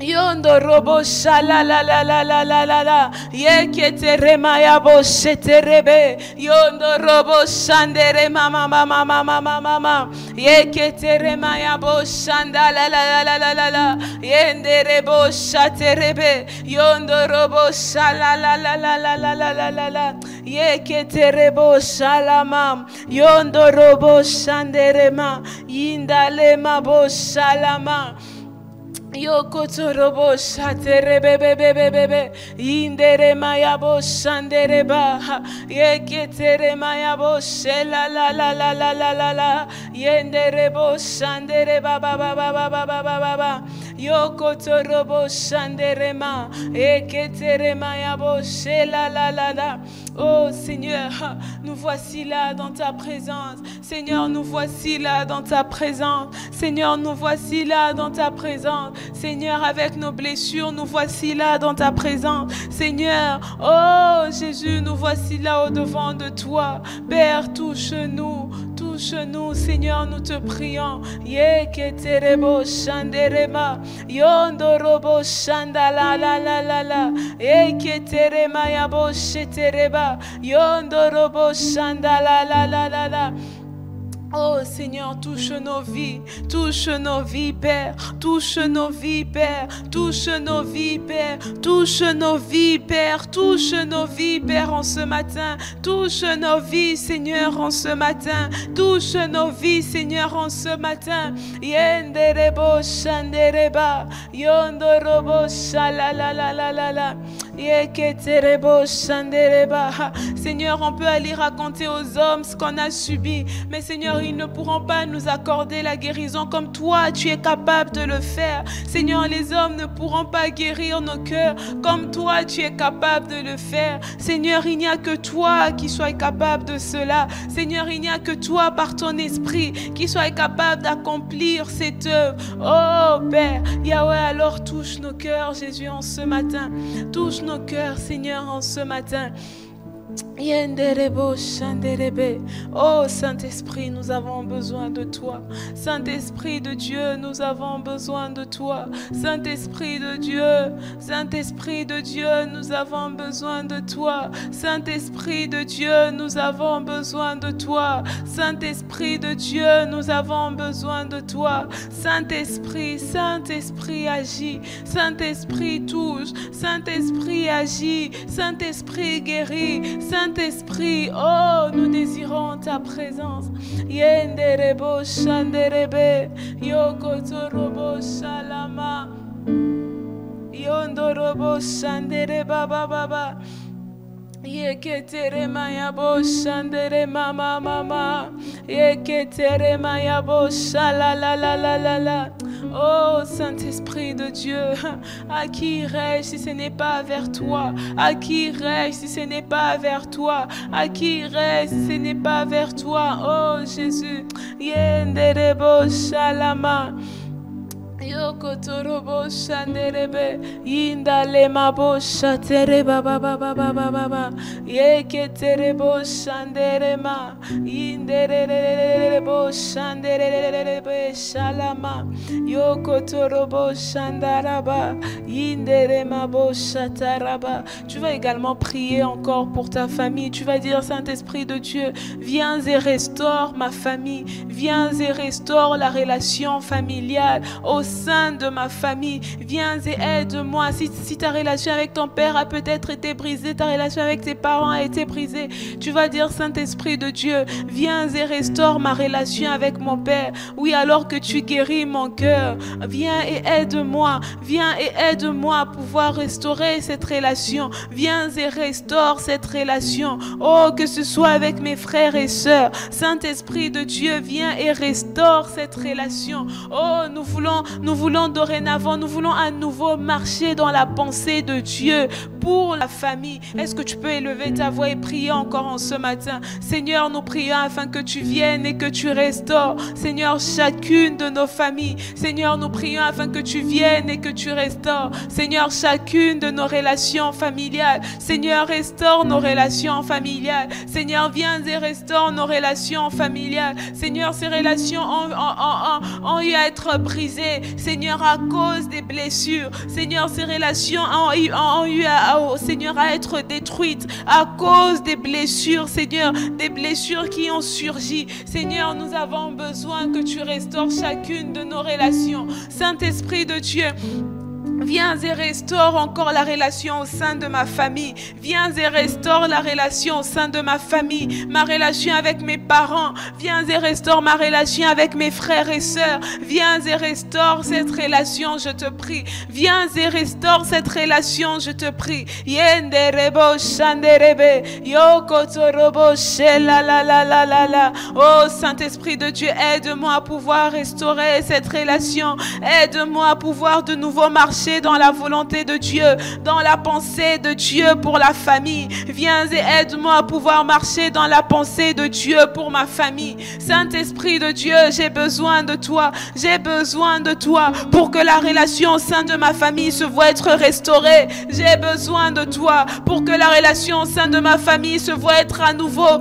[SPEAKER 5] Yondo robo shala la la la la la la la yekete maya bo sheterebe yondo robo shandere mama mama mama mama mama yekete maya bo shanda la la la la la la yendere bo shaterebe yondo robo shala la la la la la la la la la yekete rebo shalama yondo robo shandere ma yindale ma bo shalama. Yokotorobo shaterebebebebebe indere mayabo shandereba yeketere mayabo shela la la la la la la la yenderebo shandereba ba ba ba ba ba ba ba ba yokotorobo shanderema yeketere mayabo shela la la la. Oh Seigneur, nous voici là dans ta présence. Seigneur, nous voici là dans ta présence. Seigneur, nous voici là dans ta présence. Seigneur, avec nos blessures, nous voici là dans ta présence. Seigneur, oh Jésus, nous voici là au-devant de toi. Père, touche-nous. Touche-nous, Seigneur, nous te prions. Yeketerebo shanderema yondorobo shandala la la la la yeketerema yabo shetereba yondorobo shandala la la la la. Oh Seigneur, touche nos vies, Père, touche nos vies, Père, touche nos vies, Père, touche nos vies, Père, touche nos vies, Père, en ce matin, touche nos vies, Seigneur, en ce matin, touche nos vies, Seigneur, en ce matin. Yenderebo shandereba, yondorobo shalalalalala. Seigneur, on peut aller raconter aux hommes ce qu'on a subi, mais Seigneur, ils ne pourront pas nous accorder la guérison comme toi, tu es capable de le faire. Seigneur, les hommes ne pourront pas guérir nos cœurs comme toi, tu es capable de le faire. Seigneur, il n'y a que toi qui sois capable de cela. Seigneur, il n'y a que toi par ton esprit qui soit capable d'accomplir cette œuvre. Oh Père, Yahweh, alors touche nos cœurs, Jésus, en ce matin. Touche nos cœurs, Seigneur, en ce matin. Oh Saint-Esprit, nous avons besoin de toi. Saint-Esprit de Dieu, nous avons besoin de toi. Saint-Esprit de Dieu, Saint-Esprit de Dieu, nous avons besoin de toi. Saint-Esprit de Dieu, nous avons besoin de toi. Saint-Esprit de Dieu, nous avons besoin de toi. Saint-Esprit, Saint-Esprit agit. Saint-Esprit touche. Saint-Esprit agit. Saint-Esprit guérit. Saint-Esprit, oh, nous désirons ta présence. Yenderebo shanderebe, yokotorobo shalama. Yondorobo Shandere Baba Baba. Yeketere mayabo shandere mama mama. Yeketere mayabo shala la la la la la. Oh Saint-Esprit de Dieu, à qui irais-je si ce n'est pas vers toi? À qui irais-je si ce n'est pas vers toi? À qui irais-je si ce n'est pas vers toi? Oh Jésus, yenderebo shalama. Yokotorobo shanderebe yindale mabo shatere baba baba baba baba yeketerebo shanderema yinderebo shanderebe shalama yokotorobo shandaraba yinderema bo shataraba. Tu vas également prier encore pour ta famille. Tu vas dire: Saint-Esprit de Dieu, viens et restaure ma famille, viens et restaure la relation familiale au sein de ma famille. Viens et aide-moi. Si ta relation avec ton père a peut-être été brisée, ta relation avec tes parents a été brisée, tu vas dire: Saint-Esprit de Dieu, viens et restaure ma relation avec mon père. Oui, alors que tu guéris mon cœur, viens et aide-moi. Viens et aide-moi à pouvoir restaurer cette relation. Viens et restaure cette relation. Oh, que ce soit avec mes frères et sœurs. Saint-Esprit de Dieu, viens et restaure cette relation. Oh, nous voulons dorénavant, nous voulons à nouveau marcher dans la pensée de Dieu pour la famille. Est-ce que tu peux élever ta voix et prier encore en ce matin? Seigneur, nous prions afin que tu viennes et que tu restaures, Seigneur, chacune de nos familles. Seigneur, nous prions afin que tu viennes et que tu restaures, Seigneur, chacune de nos relations familiales. Seigneur, restaure nos relations familiales. Seigneur, viens et restaure nos relations familiales. Seigneur, ces relations ont eu à être brisées, Seigneur, à cause des blessures. Seigneur, ces relations ont eu Seigneur, à être détruites à cause des blessures, Seigneur, des blessures qui ont surgi. Seigneur, nous avons besoin que tu restaures chacune de nos relations. Saint-Esprit de Dieu, viens et restaure encore la relation au sein de ma famille. Viens et restaure la relation au sein de ma famille. Ma relation avec mes parents. Viens et restaure ma relation avec mes frères et sœurs. Viens et restaure cette relation, je te prie. Viens et restaure cette relation, je te prie. Yenderebo shanderebe yokotorobo shela la la la la la. Oh Saint-Esprit de Dieu, aide-moi à pouvoir restaurer cette relation. Aide-moi à pouvoir de nouveau marcher dans la volonté de Dieu, dans la pensée de Dieu pour la famille. Viens et aide-moi à pouvoir marcher dans la pensée de Dieu pour ma famille. Saint-Esprit de Dieu, j'ai besoin de toi. J'ai besoin de toi pour que la relation au sein de ma famille se voie être restaurée. J'ai besoin de toi pour que la relation au sein de ma famille se voie être à nouveau,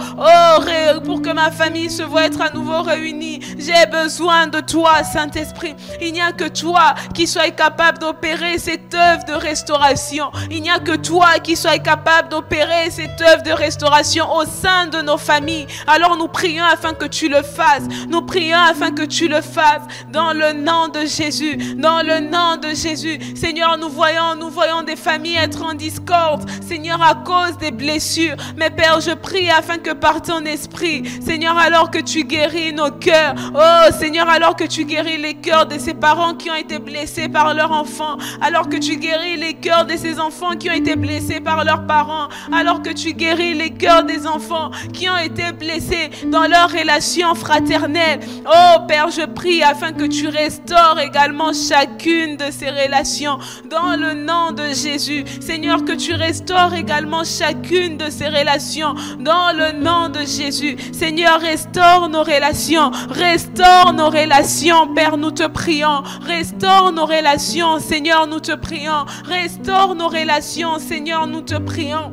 [SPEAKER 5] pour que ma famille se voie être à nouveau réunie. J'ai besoin de toi, Saint-Esprit. Il n'y a que toi qui sois capable d'opérer cette œuvre de restauration. Il n'y a que toi qui sois capable d'opérer cette œuvre de restauration au sein de nos familles. Alors nous prions afin que tu le fasses. Nous prions afin que tu le fasses dans le nom de Jésus. Dans le nom de Jésus. Seigneur, nous voyons des familles être en discorde. Seigneur, à cause des blessures. Mais Père, je prie afin que par ton esprit, Seigneur, alors que tu guéris nos cœurs. Oh Seigneur, alors que tu guéris les cœurs de ces parents qui ont été blessés par leur enfant. Alors que tu guéris les cœurs de ces enfants qui ont été blessés par leurs parents. Alors que tu guéris les cœurs des enfants qui ont été blessés dans leur relation fraternelle. Oh Père, je prie afin que tu restaures également chacune de ces relations dans le nom de Jésus. Seigneur, que tu restaures également chacune de ces relations dans le nom de Jésus. Seigneur, restaure nos relations. Restaure nos relations, Père, nous te prions. Restaure nos relations, Seigneur, nous te prions. Restaure nos relations, Seigneur, nous te prions.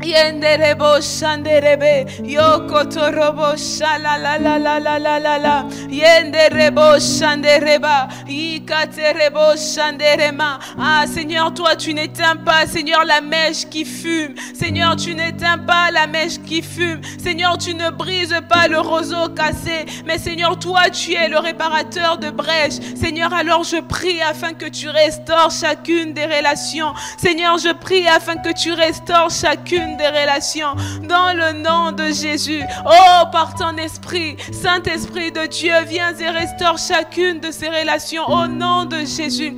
[SPEAKER 5] Yenderebo shanderebe yokotorobo shala la la la la la la la yenderebo shandereba ikaterebo shanderema. Ah Seigneur, toi tu n'éteins pas, Seigneur, la mèche qui fume. Seigneur, tu n'éteins pas la mèche qui fume. Seigneur, tu ne brises pas le roseau cassé. Mais Seigneur, toi tu es le réparateur de brèches. Seigneur, alors je prie afin que tu restaures chacune des relations. Seigneur, je prie afin que tu restaures chacune chacune des relations dans le nom de Jésus. Oh, par ton esprit, Saint-Esprit de Dieu, viens et restaure chacune de ces relations au nom de Jésus.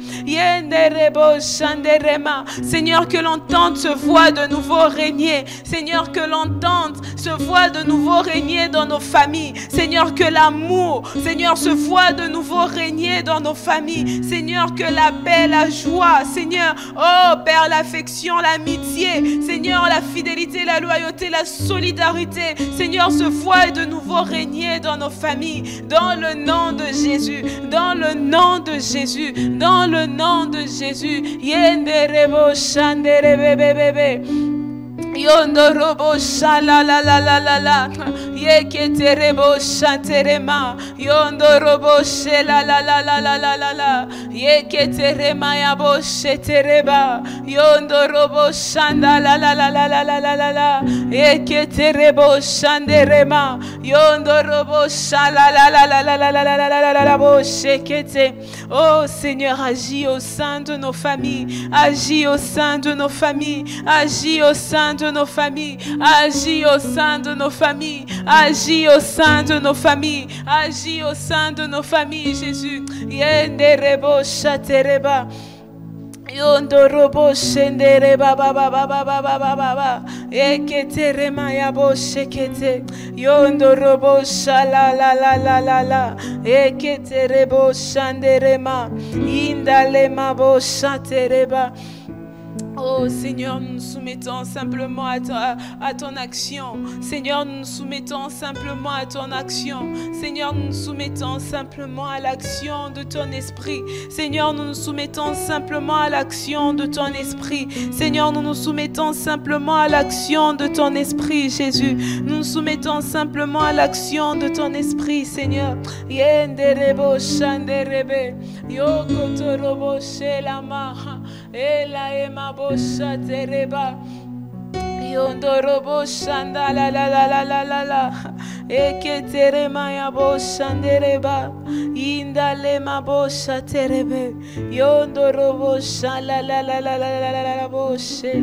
[SPEAKER 5] Seigneur, que l'entente se voit de nouveau régner. Seigneur, que l'entente se voit de nouveau régner dans nos familles. Seigneur, que l'amour, Seigneur, se voit de nouveau régner dans nos familles. Seigneur, que la paix, la joie, Seigneur, oh Père, l'affection, l'amitié, Seigneur, la fidélité, la loyauté, la solidarité, Seigneur, se voit de nouveau régner dans nos familles, dans le nom de Jésus, dans le nom de Jésus, dans le nom de Jésus. Yenderebo shanderebebebebe. Yondorobo shala la la la la la. Yeketerebo shanterema. Yondorobo shela la la la la la la la. Yeketerema yabo shetereba. Yondorobo shanda la la la la la la la la la. Yeketerebo shanderema. Yondorobo shala la la la la la la la la la la la bo shekete. Oh Seigneur, agis au sein de nos familles. Agis au sein de nos familles. Agis au sein de nos familles, agis au sein de nos familles, agis au sein de nos familles, agis au sein de nos familles, Jésus. Yenderebo shatereba. Yondorobo shendereba ba ba ba ba ba ba ba ba ba. Eketerema yabo shekete. Yondorobo shala la la la la la. Eketerebo shanderema. Indalema bo shatereba. Oh Seigneur, nous nous soumettons simplement à ton action. Seigneur, nous nous soumettons simplement à ton action. Seigneur, nous nous soumettons simplement à l'action de ton esprit. Seigneur, nous nous soumettons simplement à l'action de ton esprit. Seigneur, nous nous soumettons simplement à l'action de ton esprit, Jésus. Nous nous soumettons simplement à l'action de ton esprit, Seigneur. Yenderebo shanderebe. Yokotorobo shelama. Ela ema bosha tereba. Yondorobo shanda la la la la la la la. Eketerema ya bosha ndereba. Indalema bosha terebe. Yondorobo shala la la la la la la la boshe.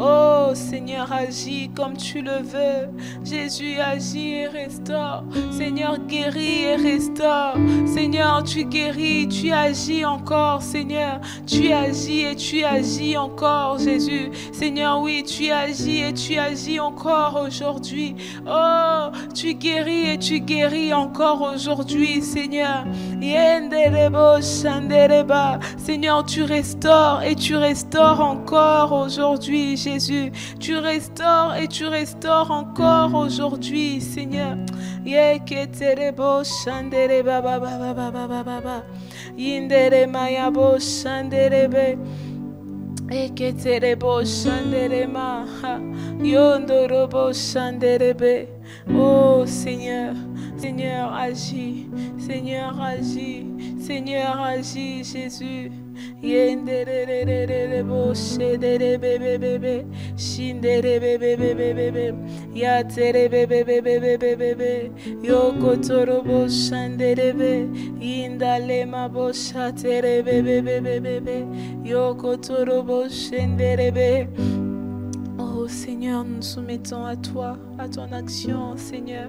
[SPEAKER 5] Oh Seigneur, agis comme tu le veux. Jésus, agis et restaure. Seigneur, guéris et restaure. Seigneur, tu guéris, tu agis encore, Seigneur. Tu agis et tu agis encore, Jésus. Seigneur, oui, tu agis et tu agis encore aujourd'hui. Oh, tu guéris et tu guéris encore aujourd'hui, Seigneur. Yenderebo shandereba. Seigneur, tu restaures et tu restaures encore aujourd'hui, Jésus. Tu restaures et tu restaures encore aujourd'hui, Seigneur. Yeketerebo shandereba ba ba ba ba ba ba ba. Yinderema yabo shanderebe. Eketerebo shanderema. Yondorobo shanderebe. Oh Seigneur, Seigneur agis, Seigneur agis, Seigneur agis, Jésus. Yendererererebo shederebebebebe, shinderebebebebebe, yaterebebebebebe, yokotorobo shanderebe, indalema bo shaterebebebebe, yokotorobo shenderebe. Oh Seigneur, nous nous soumettons à toi, à ton action, Seigneur.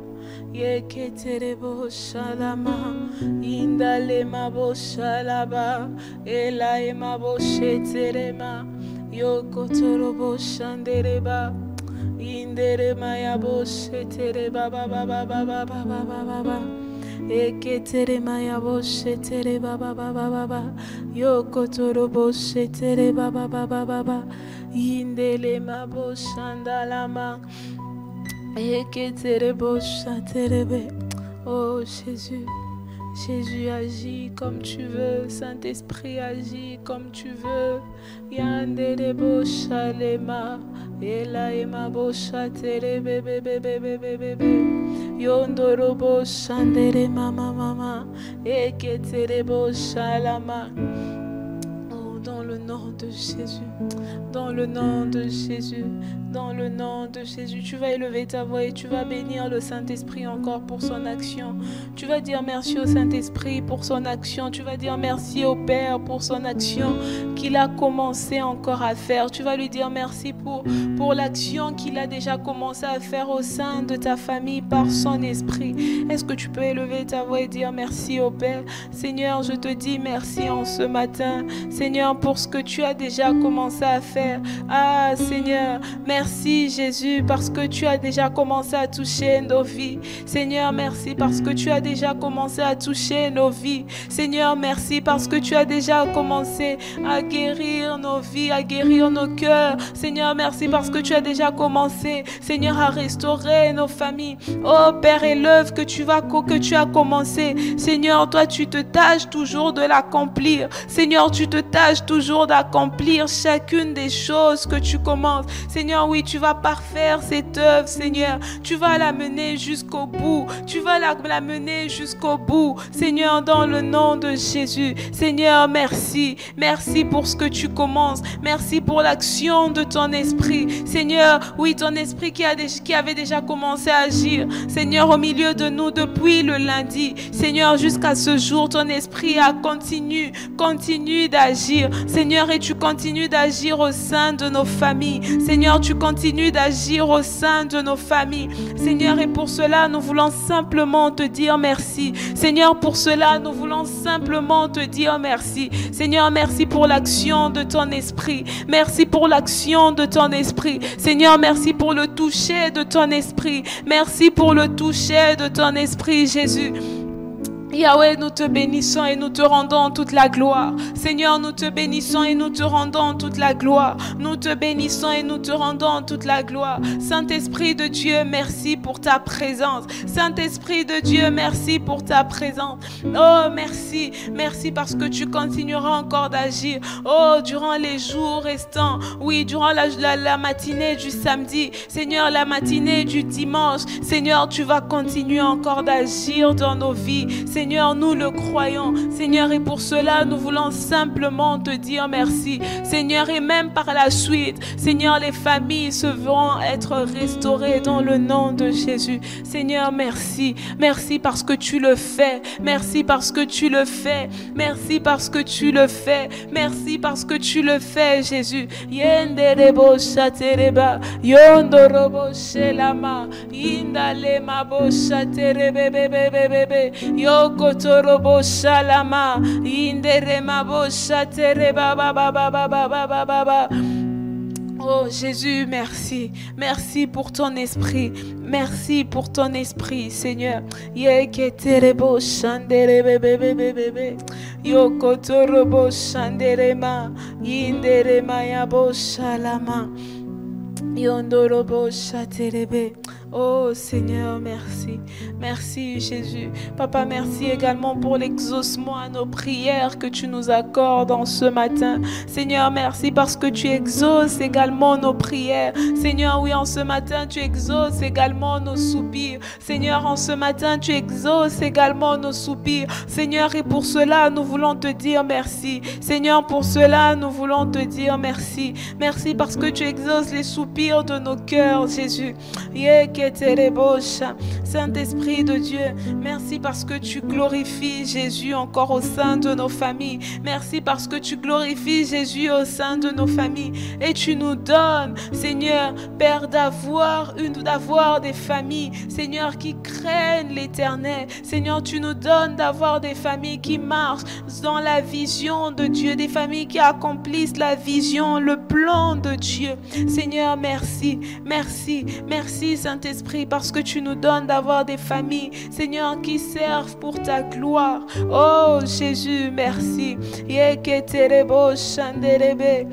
[SPEAKER 5] Yeketerebo shalama, indalema bo shalaba, elaema bo sheterema, yokotorobo shandereba, inderema yabo shetereba ba ba ba ba ba ba ba ba ba. Eketerema yabo shetereba ba ba ba ba ba, yokotorobo shetereba ba ba ba ba ba. Indelema bo shandalama. Eketerebo shaterebe. Oh Jésus, Jésus agis comme tu veux, Saint-Esprit agis comme tu veux. Yanderebo shalema, elaema bo shaterebe bebe bebe bebe. Yondorobo shandere mama mama, eketerebo shalama. Dans le nom de Jésus. Dans le nom de Jésus. Dans le nom de Jésus. Tu vas élever ta voix et tu vas bénir le Saint-Esprit encore pour son action. Tu vas dire merci au Saint-Esprit pour son action. Tu vas dire merci au Père pour son action qu'il a commencé encore à faire. Tu vas lui dire merci pour l'action qu'il a déjà commencé à faire au sein de ta famille par son esprit. Est-ce que tu peux élever ta voix et dire merci au Père? Seigneur, je te dis merci en ce matin. Seigneur, pour ce que tu as déjà commencé à faire. Ah, Seigneur, merci Jésus parce que tu as déjà commencé à toucher nos vies. Seigneur, merci parce que tu as déjà commencé à toucher nos vies. Seigneur, merci parce que tu as déjà commencé à guérir nos vies, à guérir nos cœurs. Seigneur, merci parce que tu as déjà commencé, Seigneur, à restaurer nos familles. Oh Père, et l'œuvre que tu as commencé, Seigneur, toi tu te tâches toujours de l'accomplir. Seigneur, tu te tâches toujours d'accomplir chacune des choses que tu commences. Seigneur, oui, tu vas parfaire cette œuvre, Seigneur. Tu vas la mener jusqu'au bout. Tu vas la mener jusqu'au bout, Seigneur, dans le nom de Jésus. Seigneur, merci. Merci pour ce que tu commences. Merci pour l'action de ton esprit. Seigneur, oui, ton esprit qui avait déjà commencé à agir. Seigneur, au milieu de nous depuis le lundi. Seigneur, jusqu'à ce jour, ton esprit continue d'agir. Seigneur, et tu continues d'agir au sein de nos familles. Seigneur, tu continues d'agir au sein de nos familles. Seigneur, et pour cela, nous voulons simplement te dire merci. Seigneur, pour cela, nous voulons simplement te dire merci. Seigneur, merci pour l'action de ton esprit. Merci pour l'action de ton esprit. Seigneur, merci pour le toucher de ton esprit. Merci pour le toucher de ton esprit, Jésus. Yahweh, nous te bénissons et nous te rendons toute la gloire. Seigneur, nous te bénissons et nous te rendons toute la gloire. Nous te bénissons et nous te rendons toute la gloire. Saint-Esprit de Dieu, merci pour ta présence. Saint-Esprit de Dieu, merci pour ta présence. Oh, merci. Merci parce que tu continueras encore d'agir. Oh, durant les jours restants. Oui, durant la matinée du samedi. Seigneur, la matinée du dimanche. Seigneur, tu vas continuer encore d'agir dans nos vies. Seigneur, nous le croyons. Seigneur, et pour cela, nous voulons simplement te dire merci. Seigneur, et même par la suite, Seigneur, les familles se verront être restaurées dans le nom de Jésus. Seigneur, merci. Merci parce que tu le fais. Merci parce que tu le fais. Merci parce que tu le fais. Merci parce que tu le fais, Jésus. Yenderebo shatereba, yondorobo shelama, indalema bo shaterebebebebebe, Kotorobo shalama inderema bo shatere baba baba baba baba baba. Oh Jésus, merci. Merci pour ton esprit. Merci pour ton esprit, Seigneur. Yeketerebo shandere bebe bebe bebe. Yokotorobo shanderema inderema yabo shalama. Yondorobo shaterebe. Oh Seigneur, merci. Merci Jésus. Papa, merci également pour l'exaucement à nos prières que tu nous accordes en ce matin. Seigneur, merci parce que tu exauces également nos prières. Seigneur, oui, en ce matin, tu exauces également nos soupirs. Seigneur, en ce matin, tu exauces également nos soupirs. Seigneur, et pour cela, nous voulons te dire merci. Seigneur, pour cela, nous voulons te dire merci. Merci parce que tu exauces les soupirs de nos cœurs, Jésus. Saint-Esprit de Dieu, merci parce que tu glorifies Jésus encore au sein de nos familles. Merci parce que tu glorifies Jésus au sein de nos familles. Et tu nous donnes, Seigneur, Père, d'avoir des familles, Seigneur, qui craignent l'Éternel. Seigneur, tu nous donnes d'avoir des familles qui marchent dans la vision de Dieu, des familles qui accomplissent la vision, le plan de Dieu. Seigneur, merci, merci, merci Saint-Esprit, parce que tu nous donnes d'avoir des familles, Seigneur, qui servent pour ta gloire. Oh Jésus, merci. Yeketerebo shanderebe.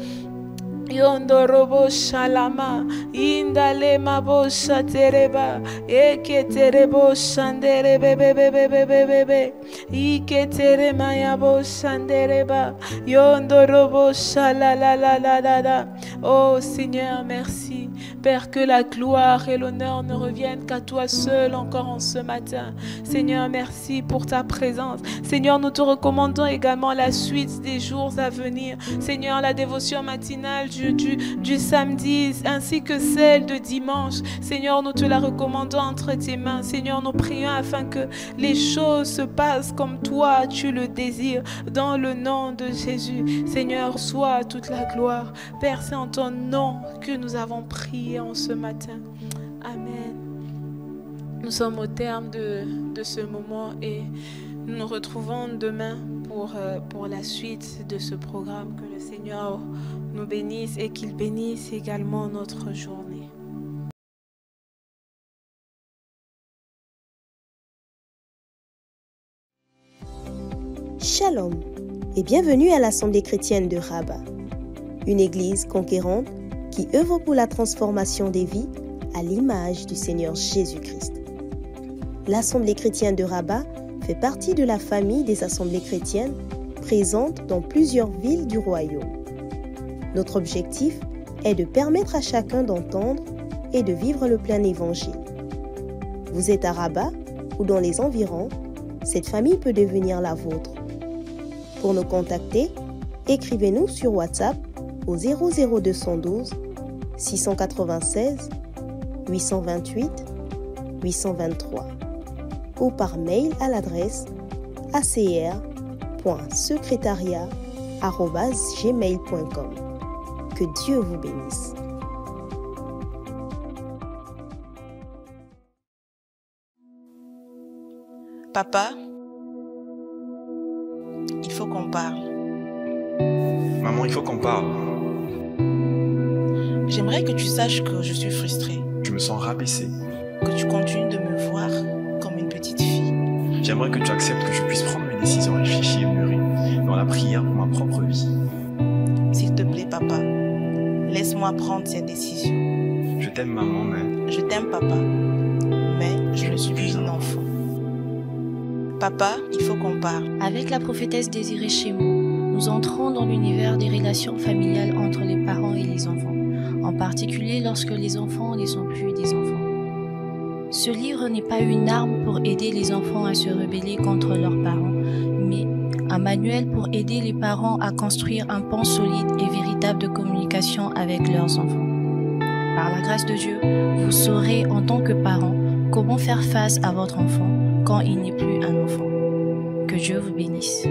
[SPEAKER 5] Yondorobo shalama indalema bo shatereba eketerebo shanderebe bebebebebebe iketerema yabo shandereba yondorobo shalalalalala. Oh Seigneur, merci. Père, que la gloire et l'honneur ne reviennent qu'à toi seul encore en ce matin. Seigneur, merci pour ta présence. Seigneur, nous te recommandons également la suite des jours à venir. Seigneur, la dévotion matinale du samedi ainsi que celle de dimanche. Seigneur, nous te la recommandons entre tes mains. Seigneur, nous prions afin que les choses se passent comme toi tu le désires. Dans le nom de Jésus, Seigneur, reçois toute la gloire. Père, c'est en ton nom que nous avons prié en ce matin. Amen. Nous sommes au terme de ce moment et nous nous retrouvons demain pour la suite de ce programme. Que le Seigneur nous bénisse et qu'il bénisse également notre journée.
[SPEAKER 1] Shalom et bienvenue à l'Assemblée chrétienne de Rabat, une église conquérante qui œuvre pour la transformation des vies à l'image du Seigneur Jésus-Christ. L'Assemblée chrétienne de Rabat fait partie de la famille des assemblées chrétiennes présentes dans plusieurs villes du royaume. Notre objectif est de permettre à chacun d'entendre et de vivre le plein évangile. Vous êtes à Rabat ou dans les environs, cette famille peut devenir la vôtre. Pour nous contacter, écrivez-nous sur WhatsApp au 00212 696 828 823 ou par mail à l'adresse acr.secretariat@gmail.com. Que Dieu vous bénisse.
[SPEAKER 2] Papa, il faut qu'on parle.
[SPEAKER 3] Maman, il faut qu'on parle.
[SPEAKER 2] J'aimerais que tu saches que je suis frustrée,
[SPEAKER 3] Je me sens rabaissé.
[SPEAKER 2] que tu continues de me voir comme une petite fille.
[SPEAKER 3] J'aimerais que tu acceptes que je puisse prendre mes décisions réfléchies et mûries dans la prière pour ma propre vie.
[SPEAKER 2] S'il te plaît, papa, laisse-moi prendre cette décision.
[SPEAKER 3] Je t'aime, maman, mais
[SPEAKER 2] Je t'aime, papa, mais je ne suis plus un enfant. Papa, il faut qu'on parle.
[SPEAKER 4] Avec la prophétesse Désirée Chémeau, nous entrons dans l'univers des relations familiales entre les parents et les enfants, en particulier lorsque les enfants ne sont plus des enfants. Ce livre n'est pas une arme pour aider les enfants à se rebeller contre leurs parents, mais un manuel pour aider les parents à construire un pont solide et véritable de communication avec leurs enfants. Par la grâce de Dieu, vous saurez en tant que parent comment faire face à votre enfant quand il n'est plus un enfant. Que Dieu vous bénisse.